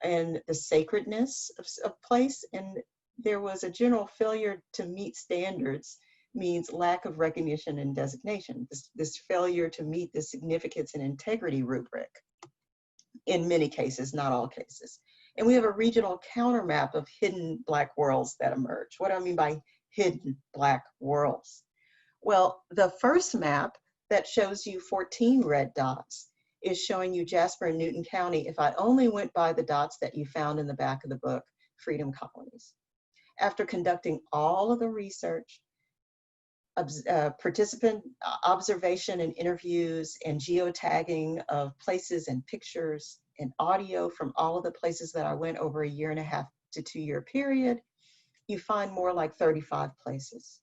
and the sacredness of place. And there was a general failure to meet standards means lack of recognition and designation. This failure to meet the significance and integrity rubric in many cases, not all cases. And we have a regional counter map of hidden Black worlds that emerge. What do I mean by hidden Black worlds? Well, the first map that shows you 14 red dots is showing you Jasper and Newton County if I only went by the dots that you found in the back of the book, Freedom Colonies. After conducting all of the research, participant observation and interviews and geotagging of places and pictures and audio from all of the places that I went over a 1.5 to 2 year period, you find more like 35 places,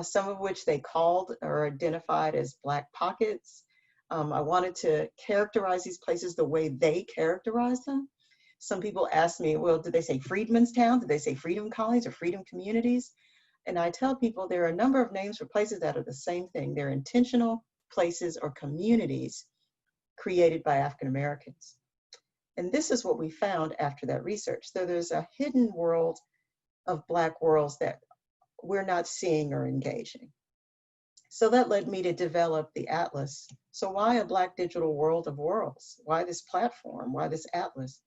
some of which they called or identified as Black pockets. I wanted to characterize these places the way they characterize them. Some people ask me, well, did they say Freedmen's Town? Did they say Freedom Colonies or Freedom Communities? And I tell people there are a number of names for places that are the same thing. They're intentional places or communities created by African Americans. And this is what we found after that research. So there's a hidden world of Black worlds that we're not seeing or engaging. So that led me to develop the Atlas. So why a Black digital world of worlds? Why this platform? Why this Atlas?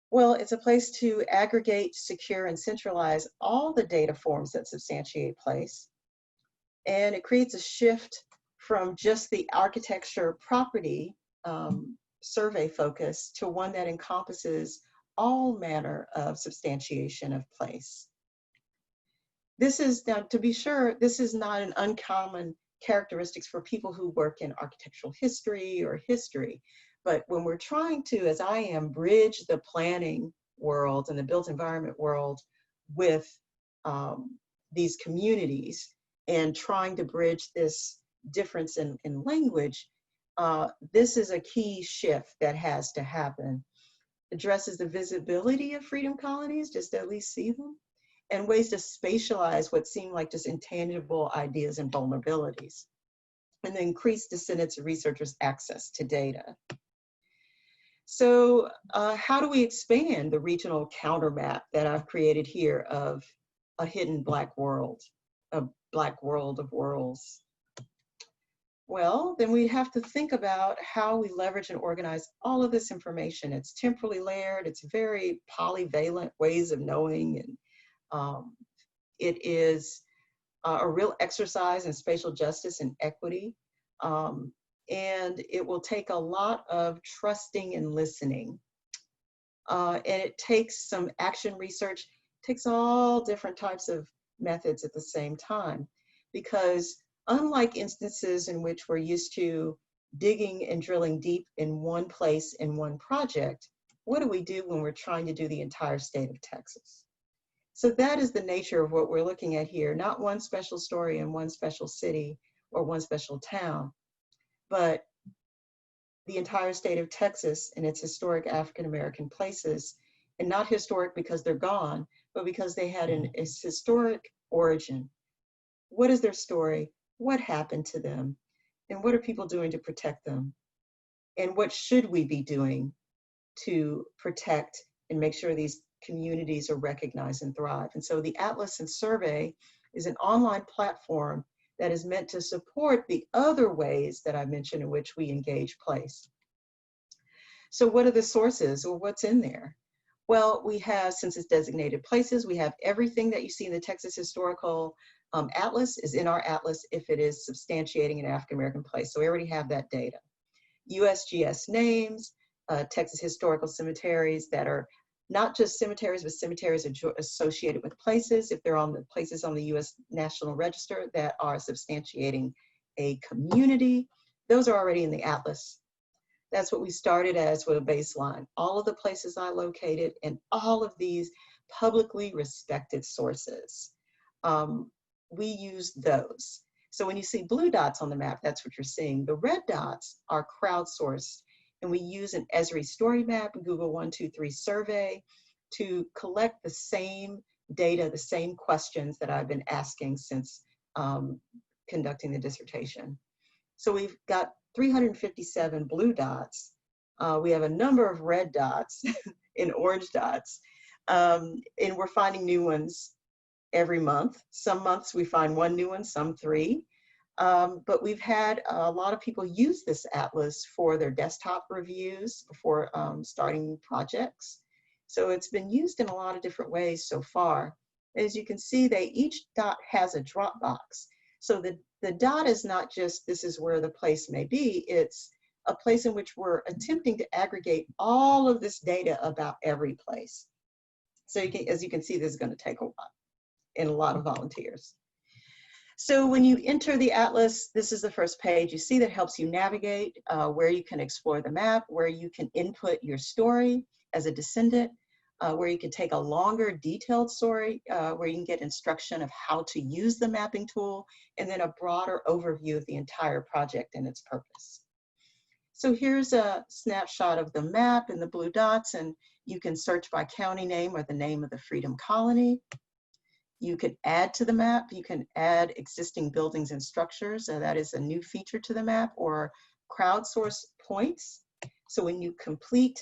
Well, it's a place to aggregate, secure, and centralize all the data forms that substantiate place. And it creates a shift from just the architecture property survey focus to one that encompasses all manner of substantiation of place. This is, now to be sure, this is not an uncommon characteristics for people who work in architectural history or history. But when we're trying to, as I am, bridge the planning world and the built environment world with these communities and trying to bridge this difference in language, this is a key shift that has to happen. Addresses the visibility of freedom colonies, just to at least see them, and ways to spatialize what seem like just intangible ideas and vulnerabilities, and increase descendants and researchers' access to data. So how do we expand the regional counter map that I've created here of a hidden Black world, a Black world of worlds? Well, then we have to think about how we leverage and organize all of this information. It's temporally layered, it's very polyvalent ways of knowing, and it is a real exercise in spatial justice and equity. And it will take a lot of trusting and listening. And it takes some action research, it takes all different types of methods at the same time. Because unlike instances in which we're used to digging and drilling deep in one place in one project, what do we do when we're trying to do the entire state of Texas? So that is the nature of what we're looking at here, not one special story in one special city or one special town, but the entire state of Texas and its historic African-American places, and not historic because they're gone, but because they had a historic origin. What is their story? What happened to them? And what are people doing to protect them? And what should we be doing to protect and make sure these communities are recognized and thrive? And so the Atlas and survey is an online platform that is meant to support the other ways that I mentioned in which we engage place. So what are the sources, or what's in there? Well, we have, since it's designated places, we have everything that you see in the Texas Historical Atlas is in our atlas if it is substantiating an African American place. So we already have that data. USGS names, Texas Historical Cemeteries that are not just cemeteries, but cemeteries associated with places, if they're on the places on the US National Register that are substantiating a community, those are already in the atlas. That's what we started as with a baseline. All of the places I located and all of these publicly respected sources. We use those. So when you see blue dots on the map, that's what you're seeing. The red dots are crowdsourced, and we use an Esri story map, Google 123 survey, to collect the same data, the same questions that I've been asking since conducting the dissertation. So we've got 357 blue dots. We have a number of red dots and orange dots, and we're finding new ones every month. Some months we find one new one, some three. But we've had a lot of people use this atlas for their desktop reviews before starting projects. So it's been used in a lot of different ways so far. As you can see, each dot has a drop box. So the dot is not just this is where the place may be, it's a place in which we're attempting to aggregate all of this data about every place. So as you can see, this is going to take a while and a lot of volunteers. So when you enter the atlas, this is the first page. You see that helps you navigate where you can explore the map, where you can input your story as a descendant, where you can take a longer detailed story, where you can get instruction of how to use the mapping tool, and then a broader overview of the entire project and its purpose. So here's a snapshot of the map in the blue dots, and you can search by county name or the name of the Freedom Colony. You can add to the map, you can add existing buildings and structures, so that is a new feature to the map, or crowdsource points. So when you complete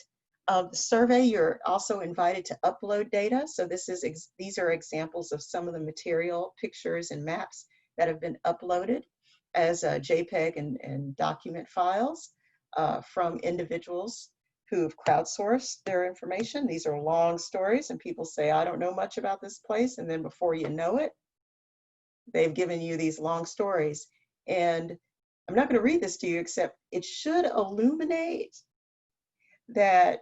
the survey, you're also invited to upload data. So these are examples of some of the material, pictures and maps that have been uploaded as JPEG and document files from individuals who've crowdsourced their information. These are long stories, and people say, I don't know much about this place. And then before you know it, they've given you these long stories. And I'm not going to read this to you, except it should illuminate that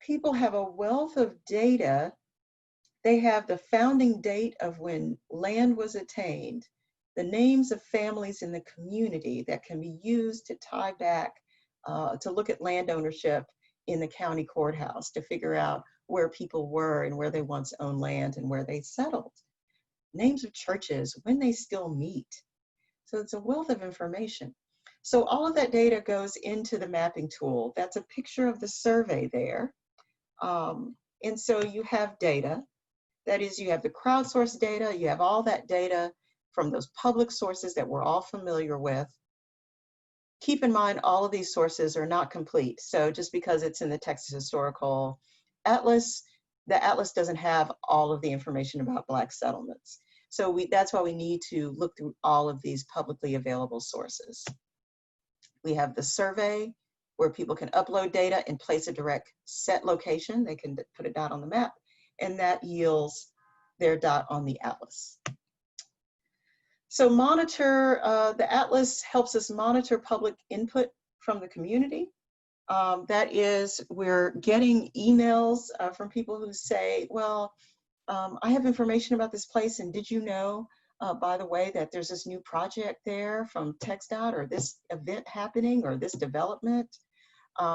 people have a wealth of data. They have the founding date of when land was attained, the names of families in the community that can be used to tie back to look at land ownership in the county courthouse to figure out where people were and where they once owned land and where they settled. Names of churches, when they still meet. So it's a wealth of information. So all of that data goes into the mapping tool. That's a picture of the survey there. And so you have data. That is, you have the crowdsourced data, you have all that data from those public sources that we're all familiar with. Keep in mind, all of these sources are not complete. So just because it's in the Texas Historical Atlas, the atlas doesn't have all of the information about Black settlements. So that's why we need to look through all of these publicly available sources. We have the survey where people can upload data and place a direct set location. They can put a dot on the map, and that yields their dot on the atlas. So the atlas helps us monitor public input from the community. That is, we're getting emails from people who say, well, I have information about this place, and did you know, by the way, that there's this new project there from TxDOT, or this event happening, or this development?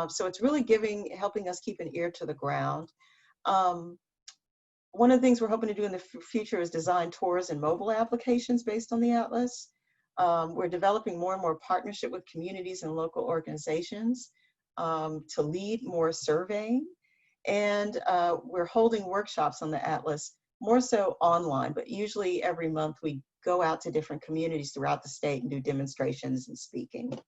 So it's really helping us keep an ear to the ground. One of the things we're hoping to do in the future is design tours and mobile applications based on the atlas. We're developing more and more partnership with communities and local organizations to lead more surveying. And we're holding workshops on the atlas, more so online, but usually every month we go out to different communities throughout the state and do demonstrations and speaking.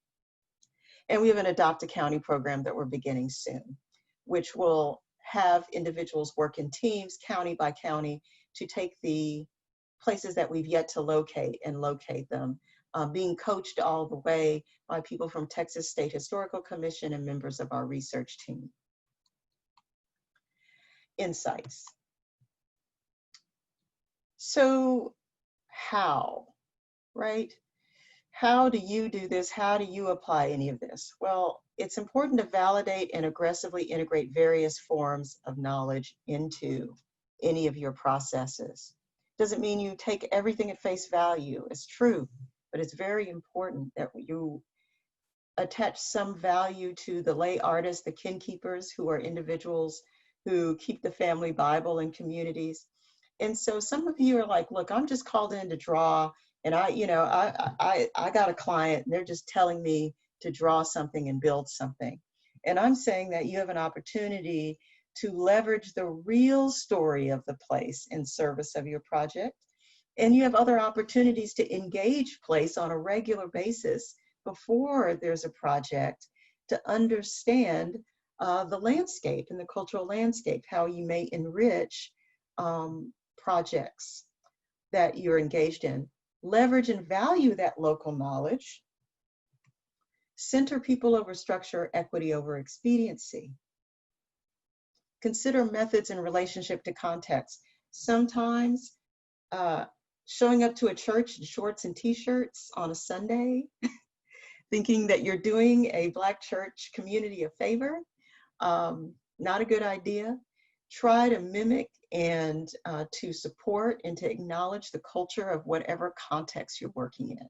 And we have an Adopt a County program that we're beginning soon, which will have individuals work in teams, county by county, to take the places that we've yet to locate and locate them, being coached all the way by people from Texas State Historical Commission and members of our research team. Insights. So how, right? How do you do this? How do you apply any of this? Well, it's important to validate and aggressively integrate various forms of knowledge into any of your processes. Doesn't mean you take everything at face value. It's true, but it's very important that you attach some value to the lay artists, the kin keepers, who are individuals who keep the family Bible in communities. And so some of you are like, look, I'm just called in to draw, and I got a client and they're just telling me to draw something and build something. And I'm saying that you have an opportunity to leverage the real story of the place in service of your project. And you have other opportunities to engage place on a regular basis before there's a project, to understand the landscape and the cultural landscape, how you may enrich projects that you're engaged in. Leverage and value that local knowledge. Center people over structure, equity over expediency. Consider methods in relationship to context. Sometimes showing up to a church in shorts and t-shirts on a Sunday, thinking that you're doing a Black church community a favor, not a good idea. Try to mimic and to support and to acknowledge the culture of whatever context you're working in.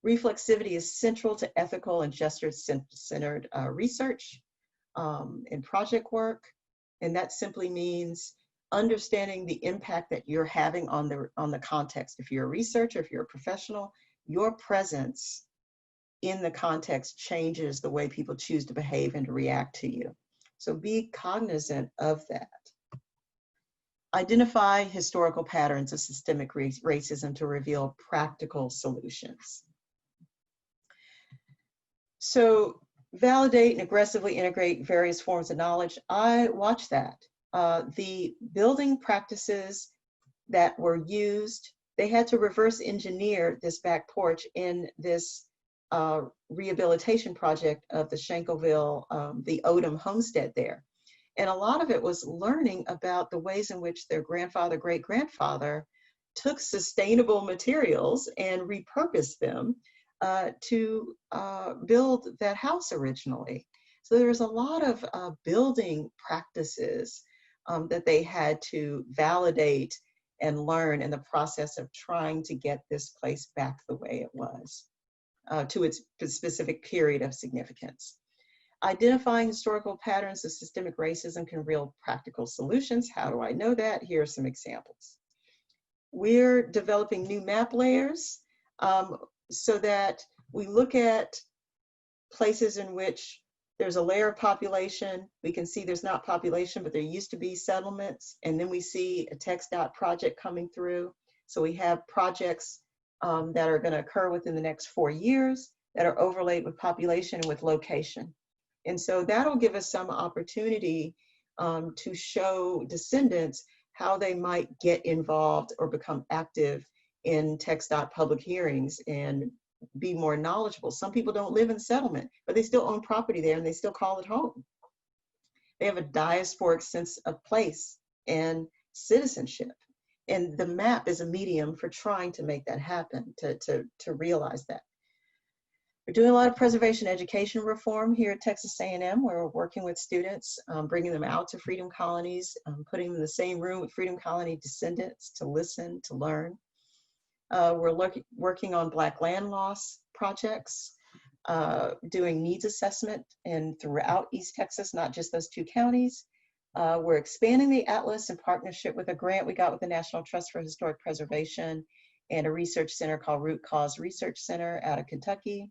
Reflexivity is central to ethical and gesture-centered research and project work, and that simply means understanding the impact that you're having on the context. If you're a researcher, if you're a professional, your presence in the context changes the way people choose to behave and to react to you. So be cognizant of that. Identify historical patterns of systemic racism to reveal practical solutions. So validate and aggressively integrate various forms of knowledge. I watch that. The building practices that were used, they had to reverse engineer this back porch in this rehabilitation project of the Shankleville, the Odom homestead there. And a lot of it was learning about the ways in which their grandfather, great-grandfather took sustainable materials and repurposed them to build that house originally. So there was a lot of building practices that they had to validate and learn in the process of trying to get this place back the way it was to its specific period of significance. Identifying historical patterns of systemic racism can reveal practical solutions. How do I know that? Here are some examples. We're developing new map layers so that we look at places in which there's a layer of population. We can see there's not population, but there used to be settlements. And then we see a TxDOT project coming through. So we have projects that are going to occur within the next 4 years that are overlaid with population and with location. And so that'll give us some opportunity to show descendants how they might get involved or become active in TxDOT public hearings and be more knowledgeable. Some people don't live in the settlement, but they still own property there and they still call it home. They have a diasporic sense of place and citizenship. And the map is a medium for trying to make that happen, to realize that. We're doing a lot of preservation education reform here at Texas A&M, where we're working with students, bringing them out to Freedom Colonies, putting them in the same room with Freedom Colony descendants to listen, to learn. We're working on Black land loss projects, doing needs assessment and throughout East Texas, not just those 2 counties. We're expanding the Atlas in partnership with a grant we got with the National Trust for Historic Preservation and a research center called Root Cause Research Center out of Kentucky.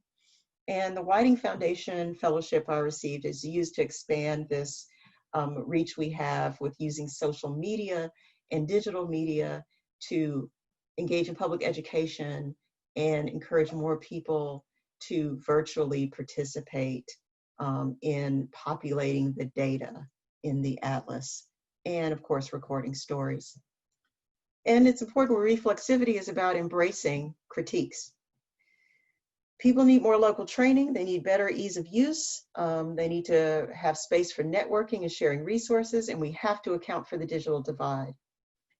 And the Whiting Foundation fellowship I received is used to expand this reach we have with using social media and digital media to engage in public education and encourage more people to virtually participate in populating the data in the Atlas, and of course, recording stories. And it's important where reflexivity is about embracing critiques. People need more local training. They need better ease of use. They need to have space for networking and sharing resources, and we have to account for the digital divide.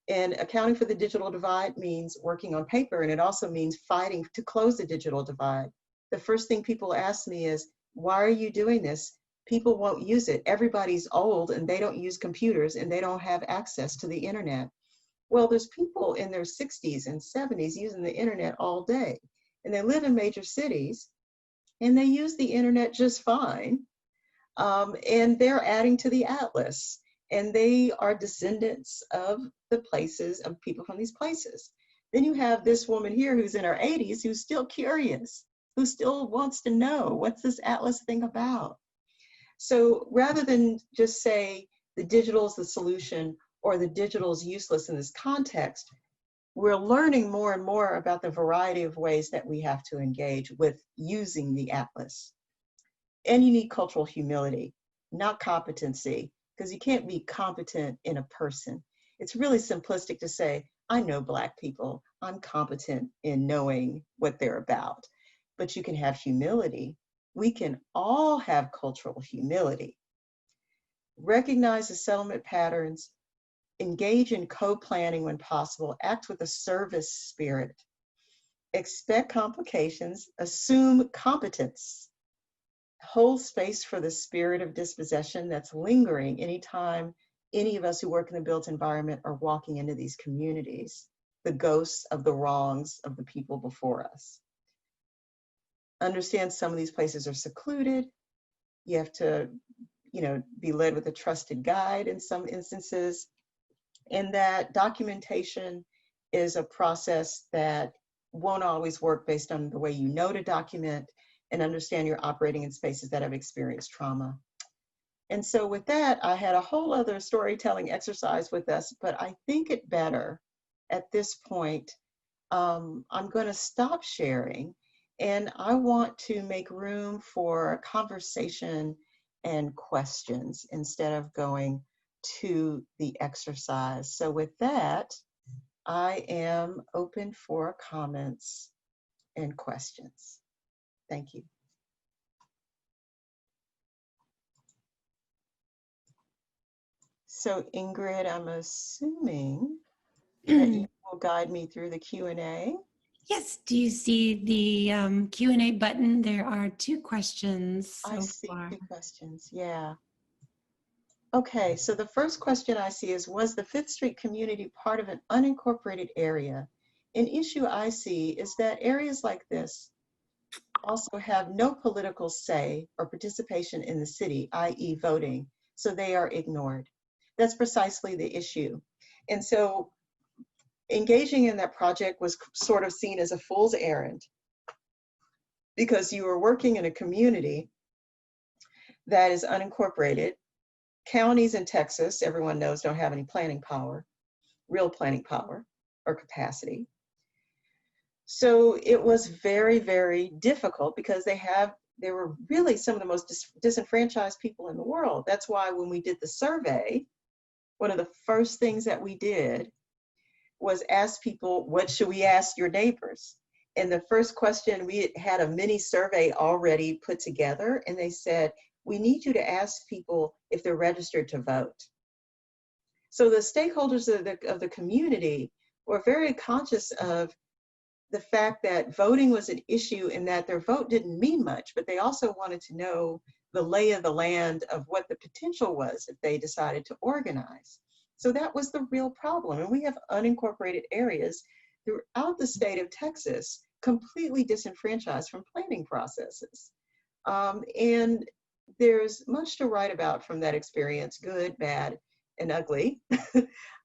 And accounting for the digital divide means working on paper, and it also means fighting to close the digital divide. The first thing people ask me is, why are you doing this? People won't use it. Everybody's old and they don't use computers and they don't have access to the internet. Well, there's people in their 60s and 70s using the internet all day, and they live in major cities and they use the internet just fine. And they're adding to the atlas, and they are descendants of the places, of people from these places. Then you have this woman here who's in her 80s, who's still curious, who still wants to know, what's this atlas thing about? So rather than just say the digital is the solution or the digital is useless in this context, we're learning more and more about the variety of ways that we have to engage with using the atlas. And you need cultural humility, not competency, because you can't be competent in a person. It's really simplistic to say, I know Black people, I'm competent in knowing what they're about. But you can have humility. We can all have cultural humility. Recognize the settlement patterns, engage in co-planning when possible, act with a service spirit, expect complications, assume competence, hold space for the spirit of dispossession that's lingering anytime any of us who work in the built environment are walking into these communities, the ghosts of the wrongs of the people before us. Understand some of these places are secluded. You have to, be led with a trusted guide in some instances, and that documentation is a process that won't always work based on the way you know to document, and understand you're operating in spaces that have experienced trauma. And so with that, I had a whole other storytelling exercise with us, but I think it better at this point. I'm going to stop sharing, and I want to make room for conversation and questions instead of going to the exercise. So with that, I am open for comments and questions. Thank you. So Ingrid, I'm assuming that you will guide me through the Q&A. Yes, do you see the Q&A button? There are 2 questions so I see far. 2 questions, yeah. Okay, so the first question I see is, was the Fifth Street community part of an unincorporated area? An issue I see is that areas like this also have no political say or participation in the city, i.e. voting, so they are ignored. That's precisely the issue. And so engaging in that project was sort of seen as a fool's errand, because you are working in a community that is unincorporated. Counties in Texas, everyone knows, don't have any planning power, real planning power or capacity. So it was very, very difficult, because they were really some of the most disenfranchised people in the world. That's why when we did the survey, one of the first things that we did was ask people, what should we ask your neighbors? And the first question, we had a mini survey already put together, and they said, we need you to ask people if they're registered to vote. So the stakeholders of the community were very conscious of the fact that voting was an issue, and that their vote didn't mean much, but they also wanted to know the lay of the land of what the potential was if they decided to organize. So that was the real problem. And we have unincorporated areas throughout the state of Texas, completely disenfranchised from planning processes. And there's much to write about from that experience, good, bad, and ugly,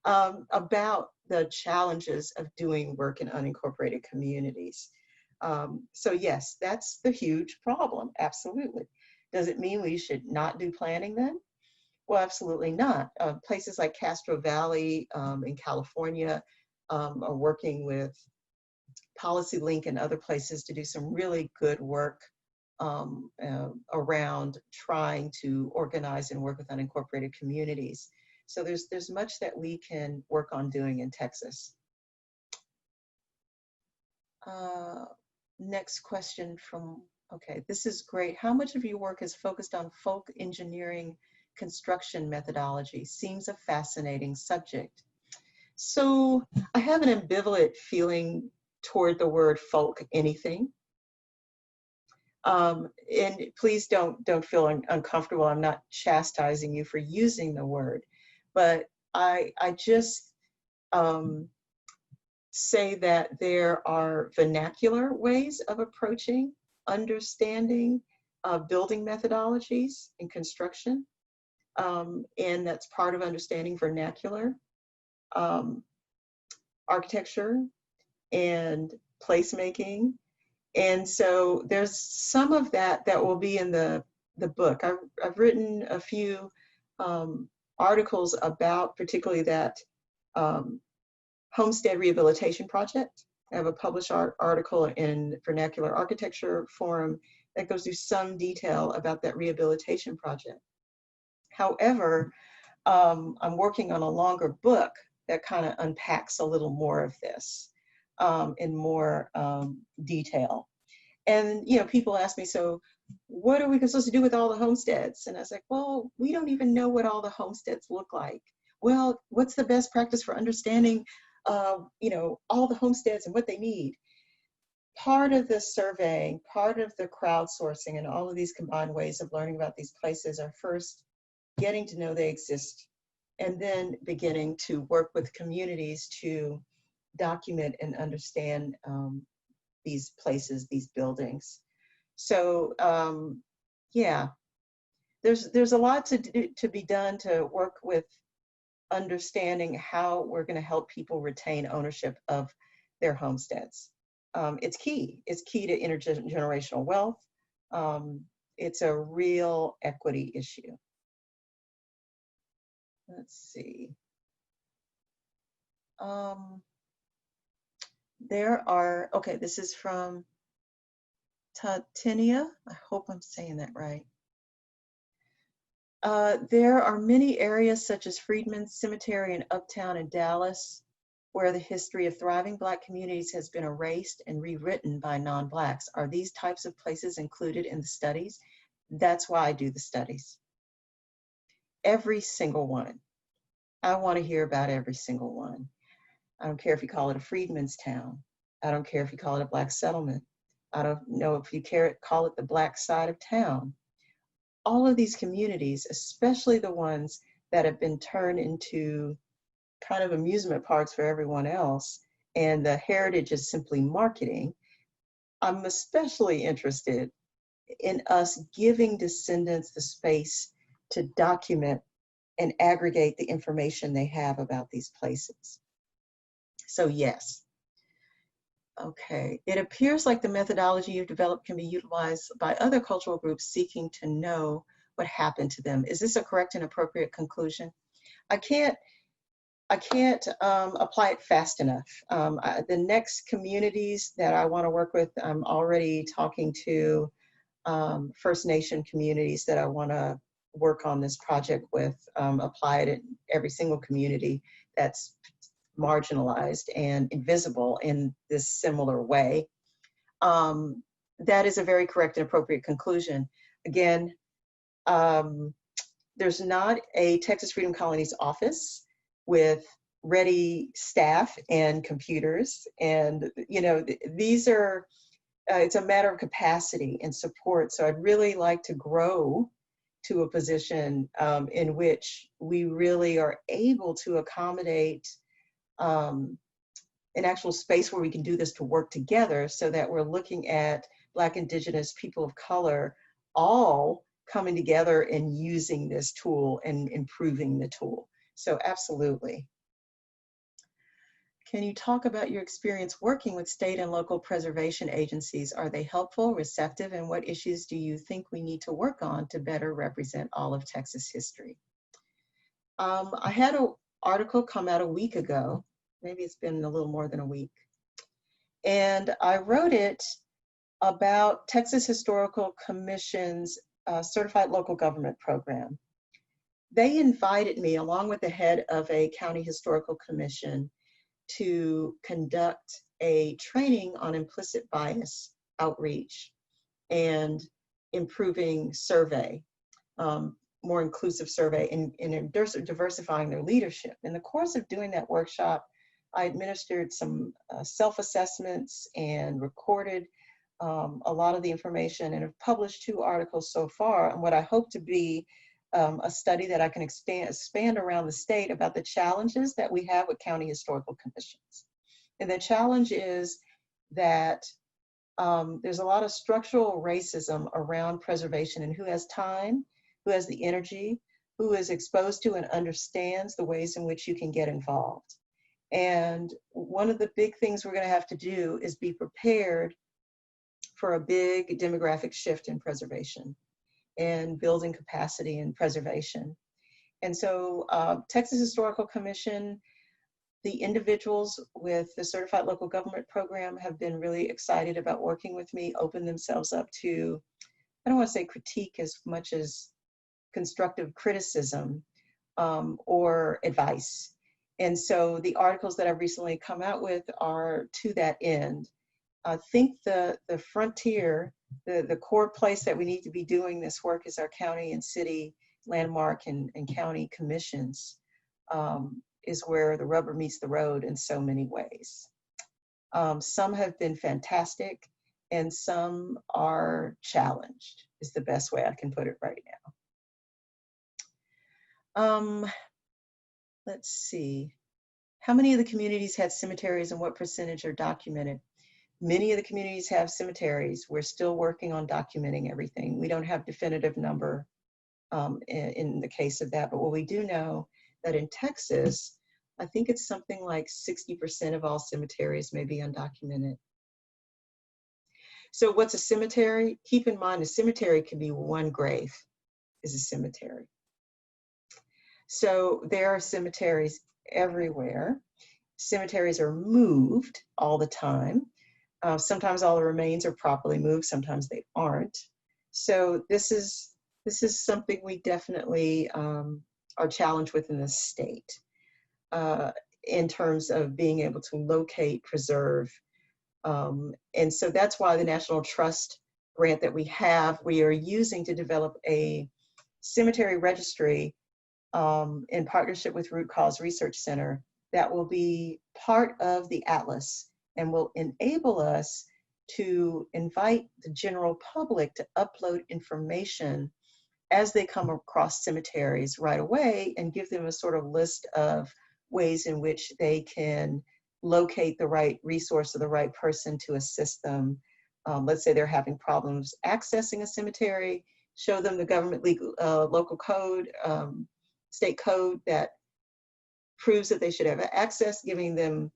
about the challenges of doing work in unincorporated communities. So yes, that's the huge problem, absolutely. Does it mean we should not do planning then? Well, absolutely not. Places like Castro Valley in California are working with PolicyLink and other places to do some really good work around trying to organize and work with unincorporated communities. So there's much that we can work on doing in Texas Next question from, okay, this is great. How much of your work is focused on folk engineering construction methodology? Seems a fascinating subject. So I have an ambivalent feeling toward the word folk anything. And please don't feel uncomfortable. I'm not chastising you for using the word, but I just say that there are vernacular ways of approaching, understanding building methodologies in construction, and that's part of understanding vernacular architecture and placemaking. And so there's some of that that will be in the book. I've written a few articles about particularly that homestead rehabilitation project. I have a published article in Vernacular Architecture Forum that goes through some detail about that rehabilitation project. However, I'm working on a longer book that kind of unpacks a little more of this in more detail. And, you know, people ask me, so what are we supposed to do with all the homesteads? And I was like, well, we don't even know what all the homesteads look like. Well, what's the best practice for understanding, you know, all the homesteads and what they need? Part of the surveying, part of the crowdsourcing and all of these combined ways of learning about these places are first getting to know they exist, and then beginning to work with communities to document and understand these places, these buildings. So yeah, there's a lot to be done to work with understanding how we're going to help people retain ownership of their homesteads. It's key. It's key to intergenerational wealth. It's a real equity issue. Let's see. There are, okay, this is from Tatinia. I hope I'm saying that right. There are many areas such as Freedman's Cemetery in Uptown in Dallas, where the history of thriving Black communities has been erased and rewritten by non-Blacks. Are these types of places included in the studies? That's why I do the studies. Every single one. I want to hear about every single one. I don't care if you call it a freedman's town. I don't care if you call it a Black settlement. I don't know if you call it the Black side of town. All of these communities, especially the ones that have been turned into kind of amusement parks for everyone else, and the heritage is simply marketing, I'm especially interested in us giving descendants the space to document and aggregate the information they have about these places. So yes. Okay, it appears like the methodology you've developed can be utilized by other cultural groups seeking to know what happened to them. Is this a correct and appropriate conclusion? I can't apply it fast enough. The next communities that I want to work with, I'm already talking to First Nation communities that I want to work on this project with, apply it in every single community that's marginalized and invisible in this similar way. That is a very correct and appropriate conclusion. Again, there's not a Texas Freedom Colonies office with ready staff and computers, and you know, these are it's a matter of capacity and support. So I'd really like to grow to a position in which we really are able to accommodate an actual space where we can do this to work together, so that we're looking at Black, Indigenous, people of color all coming together and using this tool and improving the tool. So absolutely. Can you talk about your experience working with state and local preservation agencies? Are they helpful, receptive, and what issues do you think we need to work on to better represent all of Texas history? I had an article come out a week ago. Maybe it's been a little more than a week. And I wrote it about Texas Historical Commission's Certified Local Government Program. They invited me, along with the head of a county historical commission, to conduct a training on implicit bias outreach and improving survey, more inclusive survey, and diversifying their leadership. In the course of doing that workshop, I administered some self-assessments and recorded a lot of the information, and have published 2 articles so far on what I hope to be a study that I can expand around the state about the challenges that we have with county historical commissions. And the challenge is that there's a lot of structural racism around preservation, and who has time, who has the energy, who is exposed to and understands the ways in which you can get involved. And one of the big things we're going to have to do is be prepared for a big demographic shift in preservation and building capacity in preservation. And so Texas Historical Commission, the individuals with the Certified Local Government Program have been really excited about working with me, open themselves up to, I don't want to say critique as much as constructive criticism or advice. And so the articles that I've recently come out with are to that end. I think the frontier, the core place that we need to be doing this work is our county and city landmark and county commissions, is where the rubber meets the road in so many ways. Some have been fantastic and some are challenged, is the best way I can put it right now. Let's see. How many of the communities had cemeteries and what percentage are documented? Many of the communities have cemeteries. We're still working on documenting everything. We don't have definitive number in the case of that, but what we do know that in Texas, I think it's something like 60% of all cemeteries may be undocumented. So what's a cemetery? Keep in mind a cemetery can be one grave is a cemetery. So there are cemeteries everywhere. Cemeteries are moved all the time. Sometimes all the remains are properly moved, sometimes they aren't. So this is something we definitely are challenged with in the state in terms of being able to locate, preserve. And so that's why the National Trust grant that we are using to develop a cemetery registry in partnership with Root Cause Research Center that will be part of the Atlas and will enable us to invite the general public to upload information as they come across cemeteries right away and give them a sort of list of ways in which they can locate the right resource or the right person to assist them. Let's say they're having problems accessing a cemetery, show them the government legal, local code, state code that proves that they should have access, giving them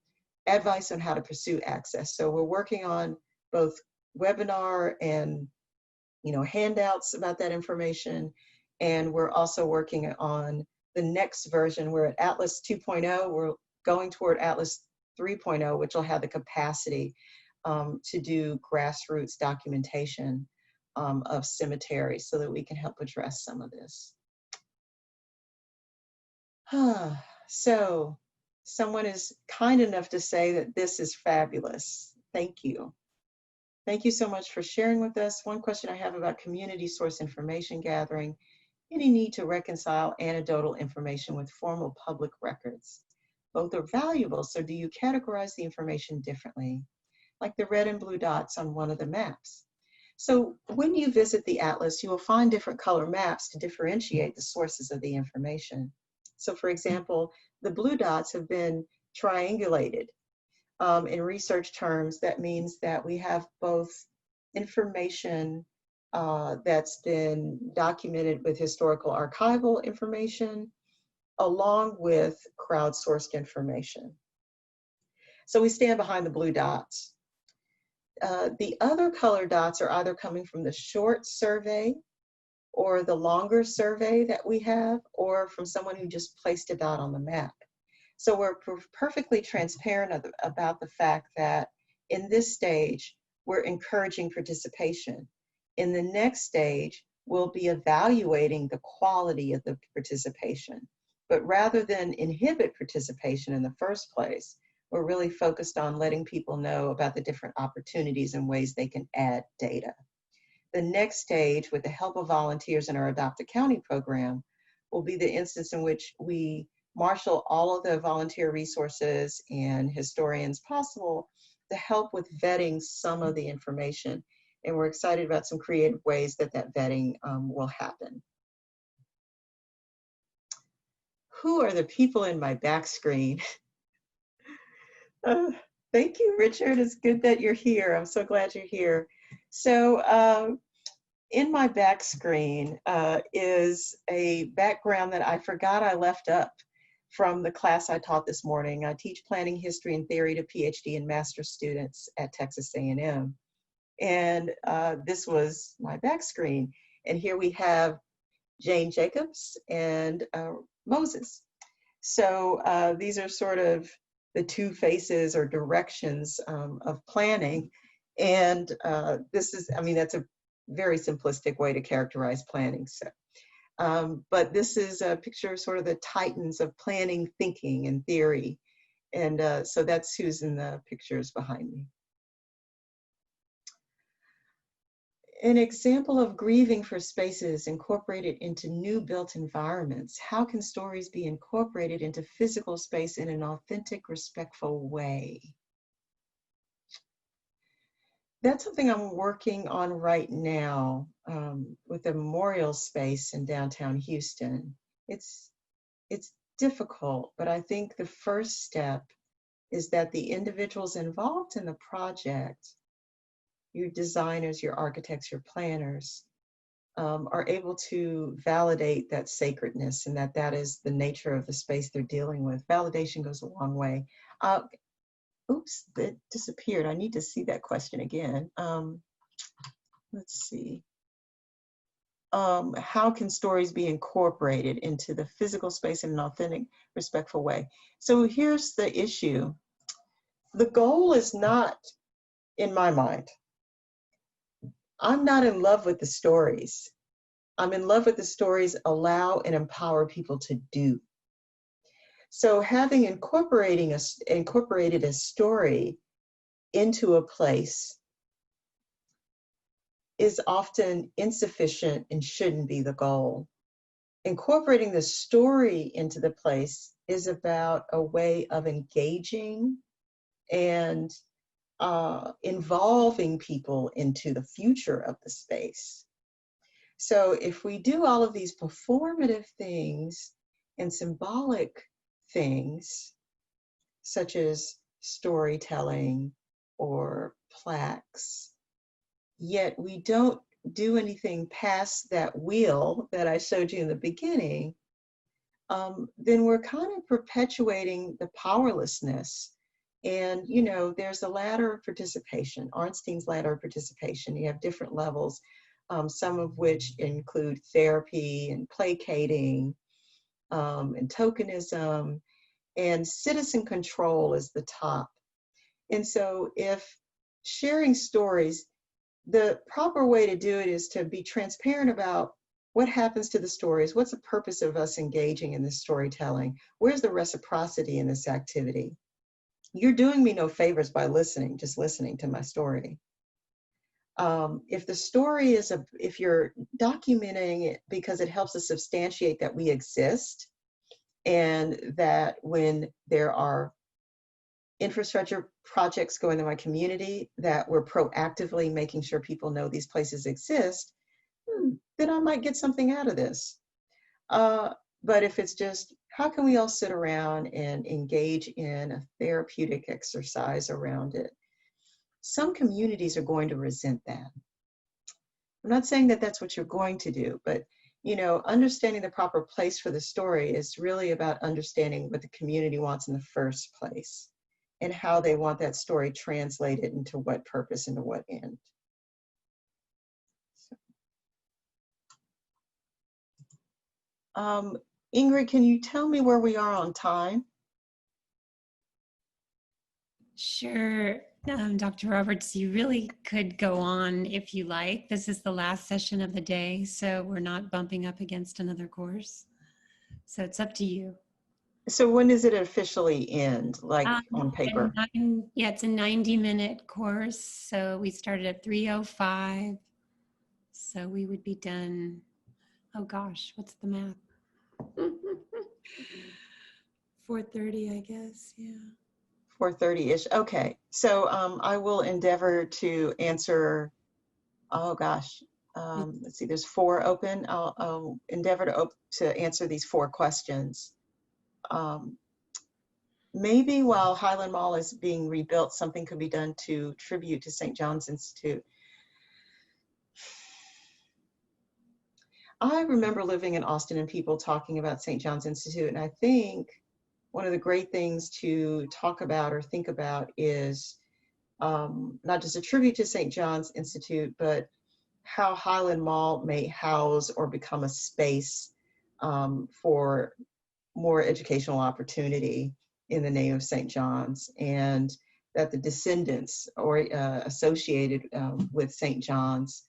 advice on how to pursue access. So we're working on both webinar and handouts about that information. And we're also working on the next version. We're at Atlas 2.0. We're going toward Atlas 3.0, which will have the capacity to do grassroots documentation of cemeteries so that we can help address some of this. So someone is kind enough to say that this is fabulous. Thank you. Thank you so much for sharing with us. One question I have about community source information gathering: any need to reconcile anecdotal information with formal public records? Both are valuable, so do you categorize the information differently, like the red and blue dots on one of the maps? So when you visit the Atlas, you will find different color maps to differentiate the sources of the information. So for example, the blue dots have been triangulated. In research terms, that means that we have both information that's been documented with historical archival information, along with crowdsourced information. So we stand behind the blue dots. The other color dots are either coming from the short survey or the longer survey that we have, or from someone who just placed a dot on the map. So we're perfectly transparent about the fact that in this stage, we're encouraging participation. In the next stage, we'll be evaluating the quality of the participation. But rather than inhibit participation in the first place, we're really focused on letting people know about the different opportunities and ways they can add data. The next stage, with the help of volunteers in our Adopt a County program, will be the instance in which we marshal all of the volunteer resources and historians possible to help with vetting some of the information. And we're excited about some creative ways that that vetting will happen. Who are the people in my back screen? Thank you, Richard. It's good that you're here. I'm so glad you're here. So in my back screen is a background that I forgot I left up from the class I taught this morning. I teach planning history and theory to PhD and master's students at Texas A&M. And this was my back screen. And here we have Jane Jacobs and Moses. So these are sort of the two faces or directions of planning. And this is, I mean, that's a very simplistic way to characterize planning. So, but this is a picture of sort of the titans of planning, thinking, and theory. And so that's who's in the pictures behind me. An example of grieving for spaces incorporated into new built environments. How can stories be incorporated into physical space in an authentic, respectful way? That's something I'm working on right now with a memorial space in downtown Houston. It's difficult, but I think the first step is that the individuals involved in the project, your designers, your architects, your planners, are able to validate that sacredness and that that is the nature of the space they're dealing with. Validation goes a long way. Oops, that disappeared. I need to see that question again. Let's see. How can stories be incorporated into the physical space in an authentic, respectful way? So here's the issue. The goal is not, in my mind, I'm not in love with the stories. I'm in love with the stories allow and empower people to do. So having incorporated a story into a place is often insufficient and shouldn't be the goal. Incorporating the story into the place is about a way of engaging and involving people into the future of the space. So if we do all of these performative things and symbolic things, such as storytelling or plaques, yet we don't do anything past that wheel that I showed you in the beginning, then we're kind of perpetuating the powerlessness. And, you know, there's a ladder of participation, Arnstein's ladder of participation. You have different levels, some of which include therapy and placating and tokenism, and citizen control is the top. And so if sharing stories, the proper way to do it is to be transparent about what happens to the stories, what's the purpose of us engaging in this storytelling, where's the reciprocity in this activity. You're doing me no favors by listening, just listening to my story. If the story is, if you're documenting it because it helps us substantiate that we exist, and that when there are infrastructure projects going in my community, that we're proactively making sure people know these places exist, then I might get something out of this. But if it's just, how can we all sit around and engage in a therapeutic exercise around it? Some communities are going to resent that. I'm not saying that that's what you're going to do, but you know, understanding the proper place for the story is really about understanding what the community wants in the first place and how they want that story translated into what purpose and to what end. Ingrid, can you tell me where we are on time? Sure. Dr. Roberts, you really could go on if you like. This is the last session of the day, so we're not bumping up against another course. So it's up to you. So when does it officially end, like on And paper? yeah, it's a 90-minute course. So we started at 3:05. So we would be done, oh gosh, what's the math? 4:30, I guess, yeah. 4:30-ish. Okay. So I will endeavor to answer, oh gosh, let's see, there's 4 open. I'll endeavor to answer these 4 questions. Maybe while Highland Mall is being rebuilt, something could be done to tribute to St. John's Institute. I remember living in Austin and people talking about St. John's Institute, and I think one of the great things to talk about or think about is not just a tribute to St. John's Institute, but how Highland Mall may house or become a space for more educational opportunity in the name of St. John's, and that the descendants or associated with St. John's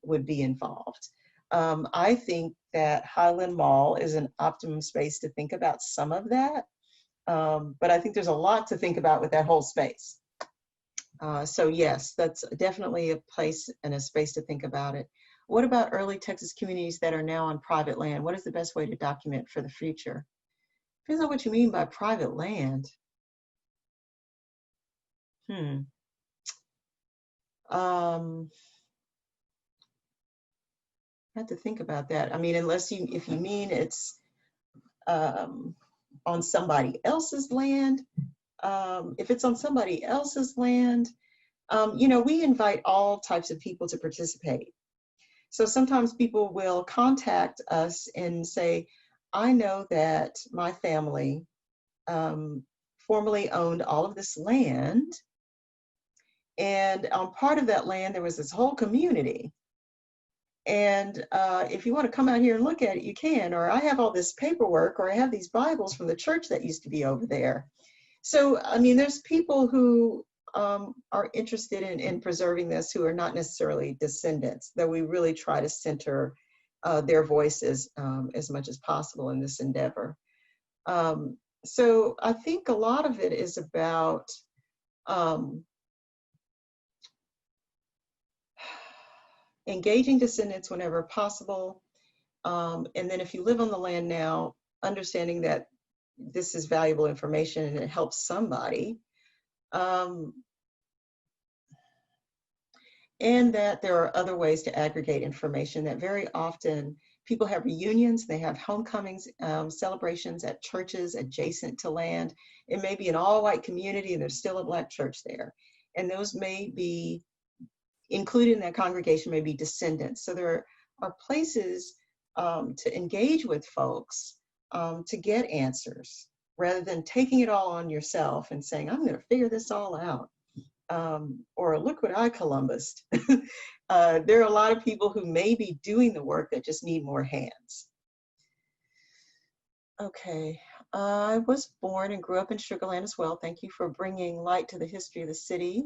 would be involved. I think that Highland Mall is an optimum space to think about some of that, but I think there's a lot to think about with that whole space. So yes, that's definitely a place and a space to think about it. What about early Texas communities that are now on private land? What is the best way to document for the future? Depends on what you mean by private land. I have to think about that. I mean, if you mean it's on somebody else's land, if it's on somebody else's land, we invite all types of people to participate. So sometimes people will contact us and say, I know that my family formerly owned all of this land, and on part of that land, there was this whole community. And if you want to come out here and look at it, you can, or I have all this paperwork, or I have these Bibles from the church that used to be over there. So, I mean, there's people who are interested in preserving this who are not necessarily descendants, though we really try to center their voices as much as possible in this endeavor. So I think a lot of it is about engaging descendants whenever possible. And then if you live on the land now, understanding that this is valuable information and it helps somebody. And that there are other ways to aggregate information, that very often people have reunions, they have homecomings, celebrations at churches adjacent to land. It may be an all-white community and there's still a Black church there. And those may be included in that congregation, may be descendants. So there are places to engage with folks to get answers, rather than taking it all on yourself and saying, I'm going to figure this all out. Or look what I Columbused. There are a lot of people who may be doing the work that just need more hands. Okay, I was born and grew up in Sugar Land as well. Thank you for bringing light to the history of the city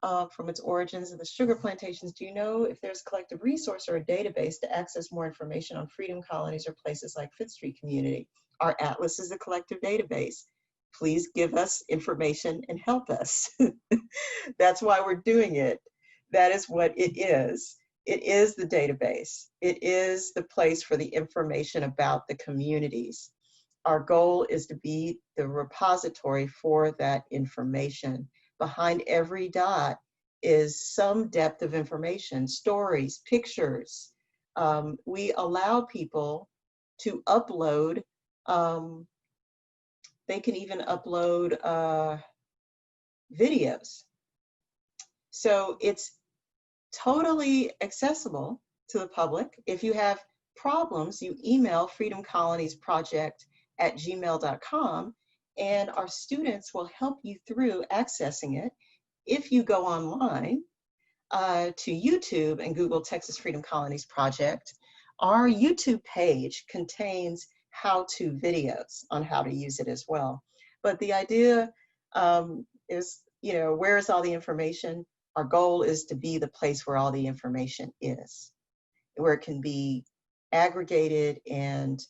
from its origins of the sugar plantations. Do you know if there's a collective resource or a database to access more information on freedom colonies or places like Fifth Street Community? Our atlas is a collective database. Please give us information and help us. That's why we're doing it. That is what it is. It is the database. It is the place for the information about the communities. Our goal is to be the repository for that information. Behind every dot is some depth of information, stories, pictures. We allow people to upload. They can even upload videos. So it's totally accessible to the public. If you have problems, you email freedomcoloniesproject@gmail.com, and our students will help you through accessing it. If you go online to YouTube and Google Texas Freedom Colonies Project, our YouTube page contains how-to videos on how to use it as well. But the idea is, where is all the information? Our goal is to be the place where all the information is, where it can be aggregated and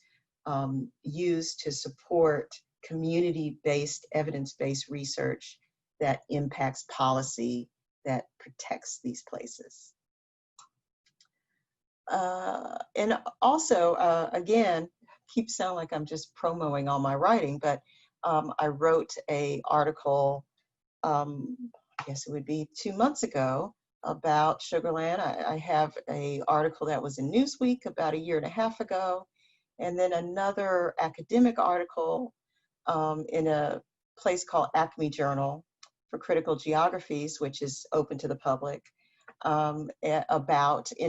used to support community-based, evidence-based research that impacts policy that protects these places. And also, again, keep sounding like I'm just promoting all my writing, but I wrote an article, I guess it would be 2 months ago, about Sugar Land. I have an article that was in Newsweek about 1.5 years ago, and then another academic article in a place called Acme Journal for Critical Geographies, which is open to the public, in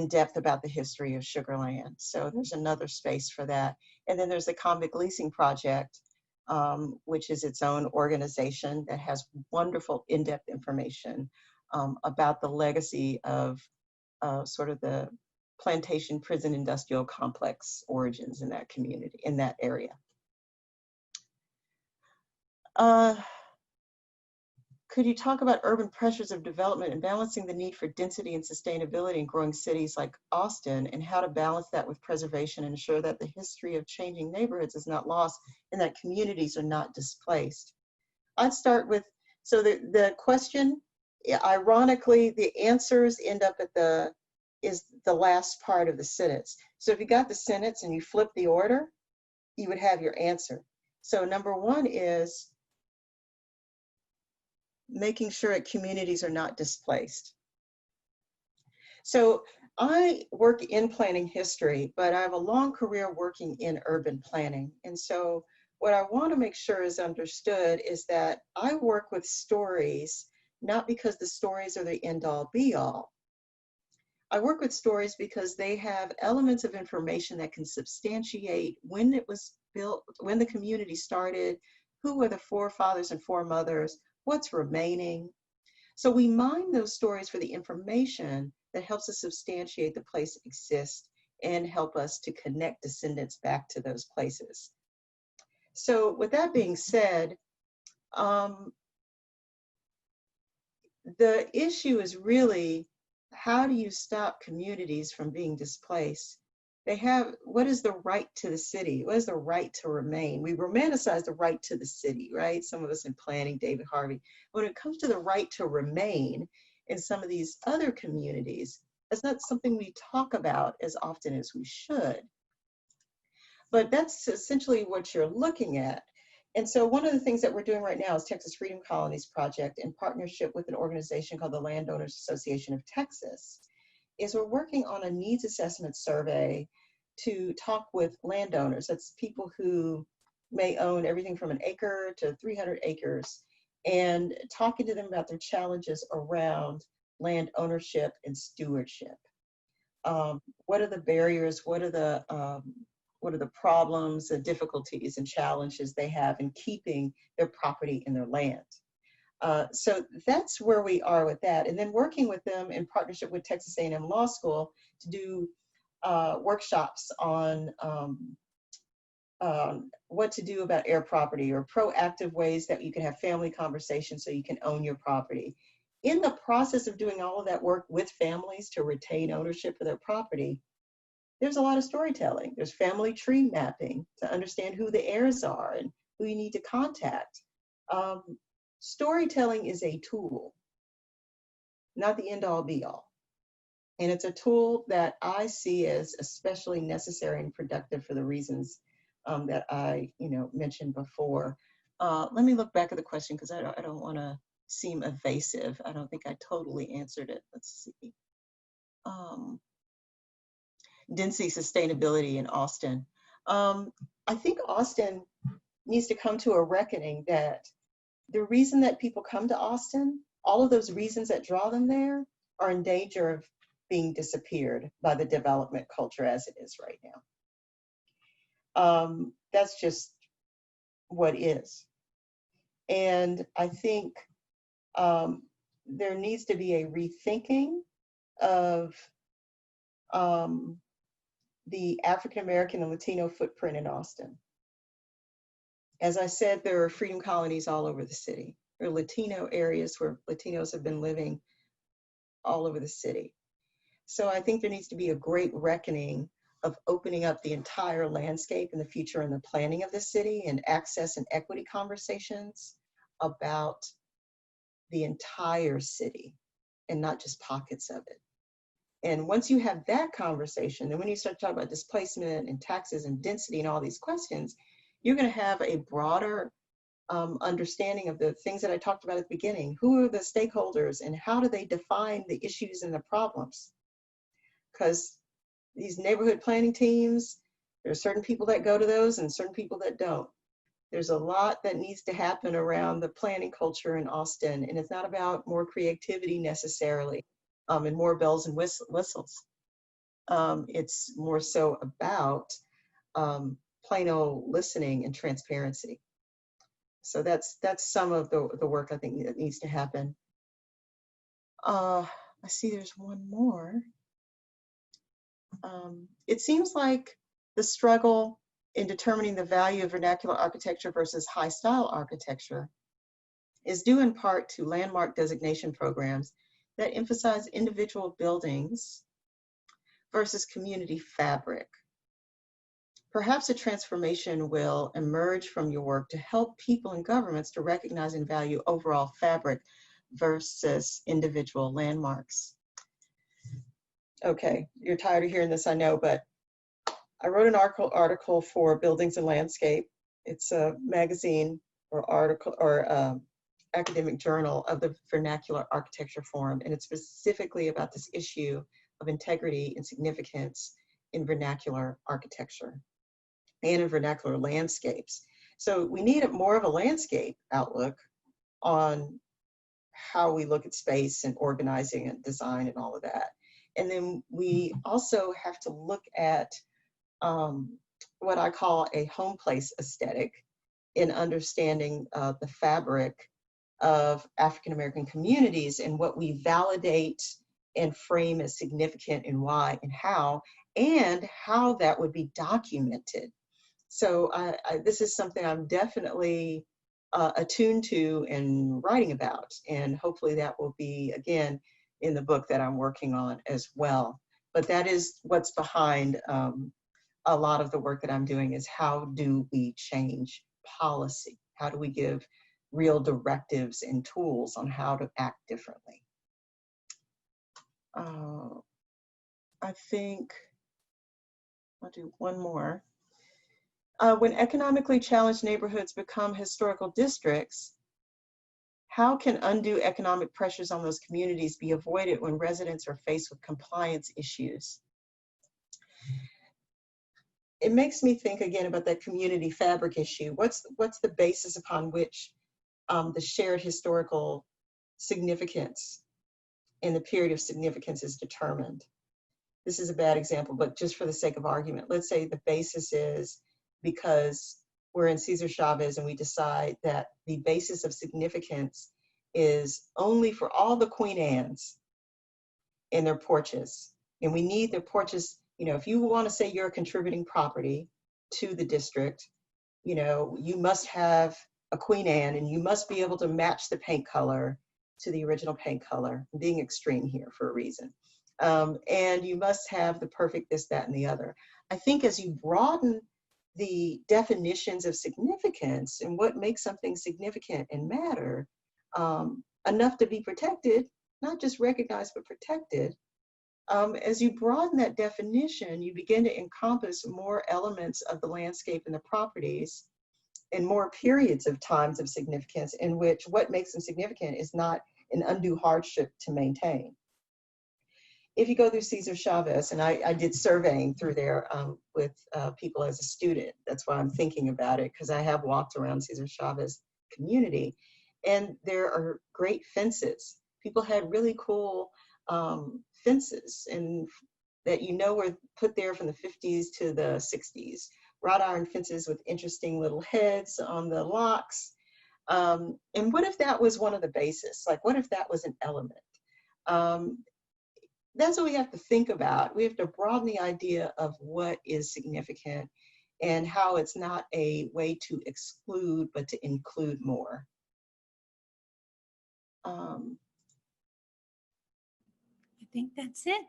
depth about the history of Sugar Land. So there's another space for that. And then there's the Convict Leasing Project, which is its own organization that has wonderful in-depth information about the legacy of sort of the plantation prison industrial complex origins in that community, in that area. Could you talk about urban pressures of development and balancing the need for density and sustainability in growing cities like Austin, and how to balance that with preservation and ensure that the history of changing neighborhoods is not lost and that communities are not displaced? I'd start with, so the question, ironically, the answers end up at the last part of the sentence. So if you got the sentence and you flip the order, you would have your answer. So number one is making sure that communities are not displaced. So I work in planning history, but I have a long career working in urban planning. And so what I want to make sure is understood is that I work with stories, not because the stories are the end all be all. I work with stories because they have elements of information that can substantiate when it was built, when the community started, who were the forefathers and foremothers, what's remaining. So we mine those stories for the information that helps us substantiate the place exists and help us to connect descendants back to those places. So with that being said, the issue is really, how do you stop communities from being displaced? They have, what is the right to the city? What is the right to remain? We romanticize the right to the city, right? Some of us in planning, David Harvey. When it comes to the right to remain in some of these other communities, that's not something we talk about as often as we should. But that's essentially what you're looking at. And so one of the things that we're doing right now is Texas Freedom Colonies Project, in partnership with an organization called the Landowners Association of Texas, is we're working on a needs assessment survey to talk with landowners. That's people who may own everything from 1 acre to 300 acres, and talking to them about their challenges around land ownership and stewardship. What are the barriers? What are the problems, the difficulties and challenges they have in keeping their property and their land? So that's where we are with that. And then working with them in partnership with Texas A&M Law School to do workshops on what to do about air property, or proactive ways that you can have family conversations so you can own your property. In the process of doing all of that work with families to retain ownership of their property, there's a lot of storytelling. There's family tree mapping to understand who the heirs are and who you need to contact. Storytelling is a tool, not the end all be all. And it's a tool that I see as especially necessary and productive for the reasons that I mentioned before. Let me look back at the question, because I don't want to seem evasive. I don't think I totally answered it. Let's see. Density sustainability in Austin. I think Austin needs to come to a reckoning that the reason that people come to Austin, all of those reasons that draw them there, are in danger of being disappeared by the development culture as it is right now. That's just what is. And I think there needs to be a rethinking of the African American and Latino footprint in Austin. As I said, there are freedom colonies all over the city. There are Latino areas where Latinos have been living all over the city. So I think there needs to be a great reckoning of opening up the entire landscape in the future and the planning of the city, and access and equity conversations about the entire city and not just pockets of it. And once you have that conversation, then when you start talking about displacement and taxes and density and all these questions, you're going to have a broader understanding of the things that I talked about at the beginning. Who are the stakeholders and how do they define the issues and the problems? Because these neighborhood planning teams, there are certain people that go to those and certain people that don't. There's a lot that needs to happen around the planning culture in Austin, and it's not about more creativity necessarily and more bells and whistles. It's more so about plain old listening and transparency. So that's some of the work I think that needs to happen. I see there's one more. It seems like the struggle in determining the value of vernacular architecture versus high style architecture is due in part to landmark designation programs that emphasize individual buildings versus community fabric. Perhaps a transformation will emerge from your work to help people and governments to recognize and value overall fabric versus individual landmarks. Okay, you're tired of hearing this, I know, but I wrote an article for Buildings and Landscape. It's a magazine or article or academic journal of the Vernacular Architecture Forum, and it's specifically about this issue of integrity and significance in vernacular architecture and in vernacular landscapes. So we need more of a landscape outlook on how we look at space and organizing and design and all of that. And then we also have to look at what I call a home place aesthetic in understanding the fabric of African American communities and what we validate and frame as significant and why and how that would be documented. So this is something I'm definitely attuned to and writing about, and hopefully that will be, again, in the book that I'm working on as well. But that is what's behind a lot of the work that I'm doing, is how do we change policy? How do we give real directives and tools on how to act differently? I think I'll do one more. When economically challenged neighborhoods become historical districts, how can undue economic pressures on those communities be avoided when residents are faced with compliance issues? It makes me think again about that community fabric issue. What's the basis upon which the shared historical significance and the period of significance is determined? This is a bad example, but just for the sake of argument, let's say the basis is because we're in Cesar Chavez and we decide that the basis of significance is only for all the Queen Annes in their porches. And we need their porches, you know, if you want to say you're a contributing property to the district, you know, you must have a Queen Anne and you must be able to match the paint color to the original paint color. I'm being extreme here for a reason. And you must have the perfect this, that, and the other. I think as you broaden the definitions of significance and what makes something significant and matter, enough to be protected, not just recognized, but protected, as you broaden that definition, you begin to encompass more elements of the landscape and the properties and more periods of times of significance in which what makes them significant is not an undue hardship to maintain. If you go through Cesar Chavez, and I did surveying through there with people as a student, that's why I'm thinking about it, because I have walked around Cesar Chavez community, and there are great fences. People had really cool fences, and that were put there from the 50s to the 60s. Wrought iron fences with interesting little heads on the locks. And what if that was one of the bases? Like, what if that was an element? That's what we have to think about. We have to broaden the idea of what is significant and how it's not a way to exclude, but to include more. I think that's it.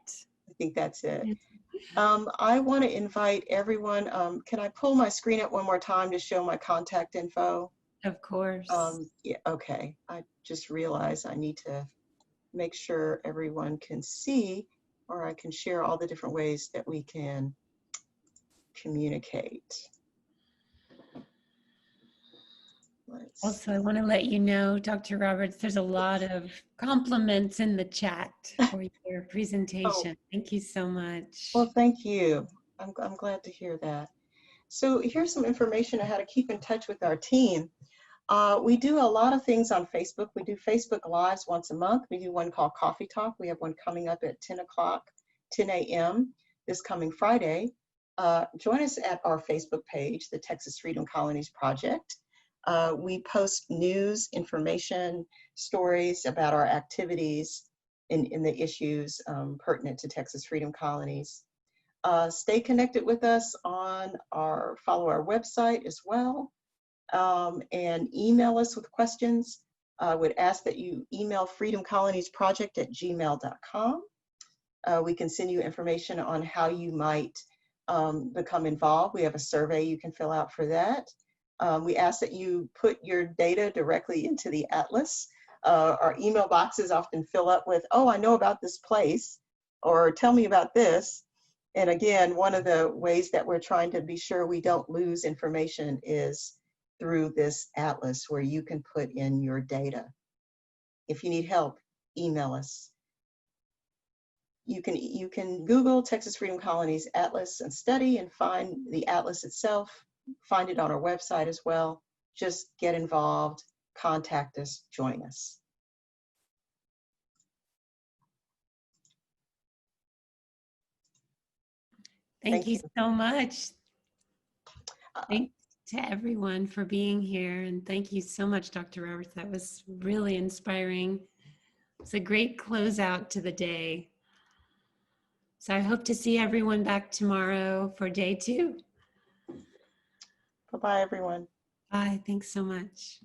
I think that's it. I want to invite everyone. Can I pull my screen up one more time to show my contact info? Of course. Yeah, okay. I just realized I need to make sure everyone can see, or I can share all the different ways that we can communicate. Also, I want to let you know, Dr. Roberts, there's a lot of compliments in the chat for your presentation. Thank you so much. Well, thank you. I'm glad to hear that. So here's some information on how to keep in touch with our team. We do a lot of things on Facebook. We do Facebook Lives once a month. We do one called Coffee Talk. We have one coming up at 10 a.m. this coming Friday. Join us at our Facebook page, the Texas Freedom Colonies Project. We post news, information, stories about our activities in the issues pertinent to Texas Freedom Colonies. Stay connected with us on follow our website as well, and email us with questions. I would ask that you email freedomcoloniesproject@gmail.com. We can send you information on how you might become involved. We have a survey you can fill out for that. We ask that you put your data directly into the atlas. Our email boxes often fill up with, oh, I know about this place, or tell me about this. And again, one of the ways that we're trying to be sure we don't lose information is through this atlas where you can put in your data. If you need help, email us. You can Google Texas Freedom Colonies Atlas and study and find the atlas itself. Find it on our website as well. Just get involved, contact us, join us. Thank you so much. Thanks to everyone for being here. And thank you so much, Dr. Roberts. That was really inspiring. It's a great closeout to the day. So I hope to see everyone back tomorrow for day 2. Bye-bye, everyone. Bye. Thanks so much.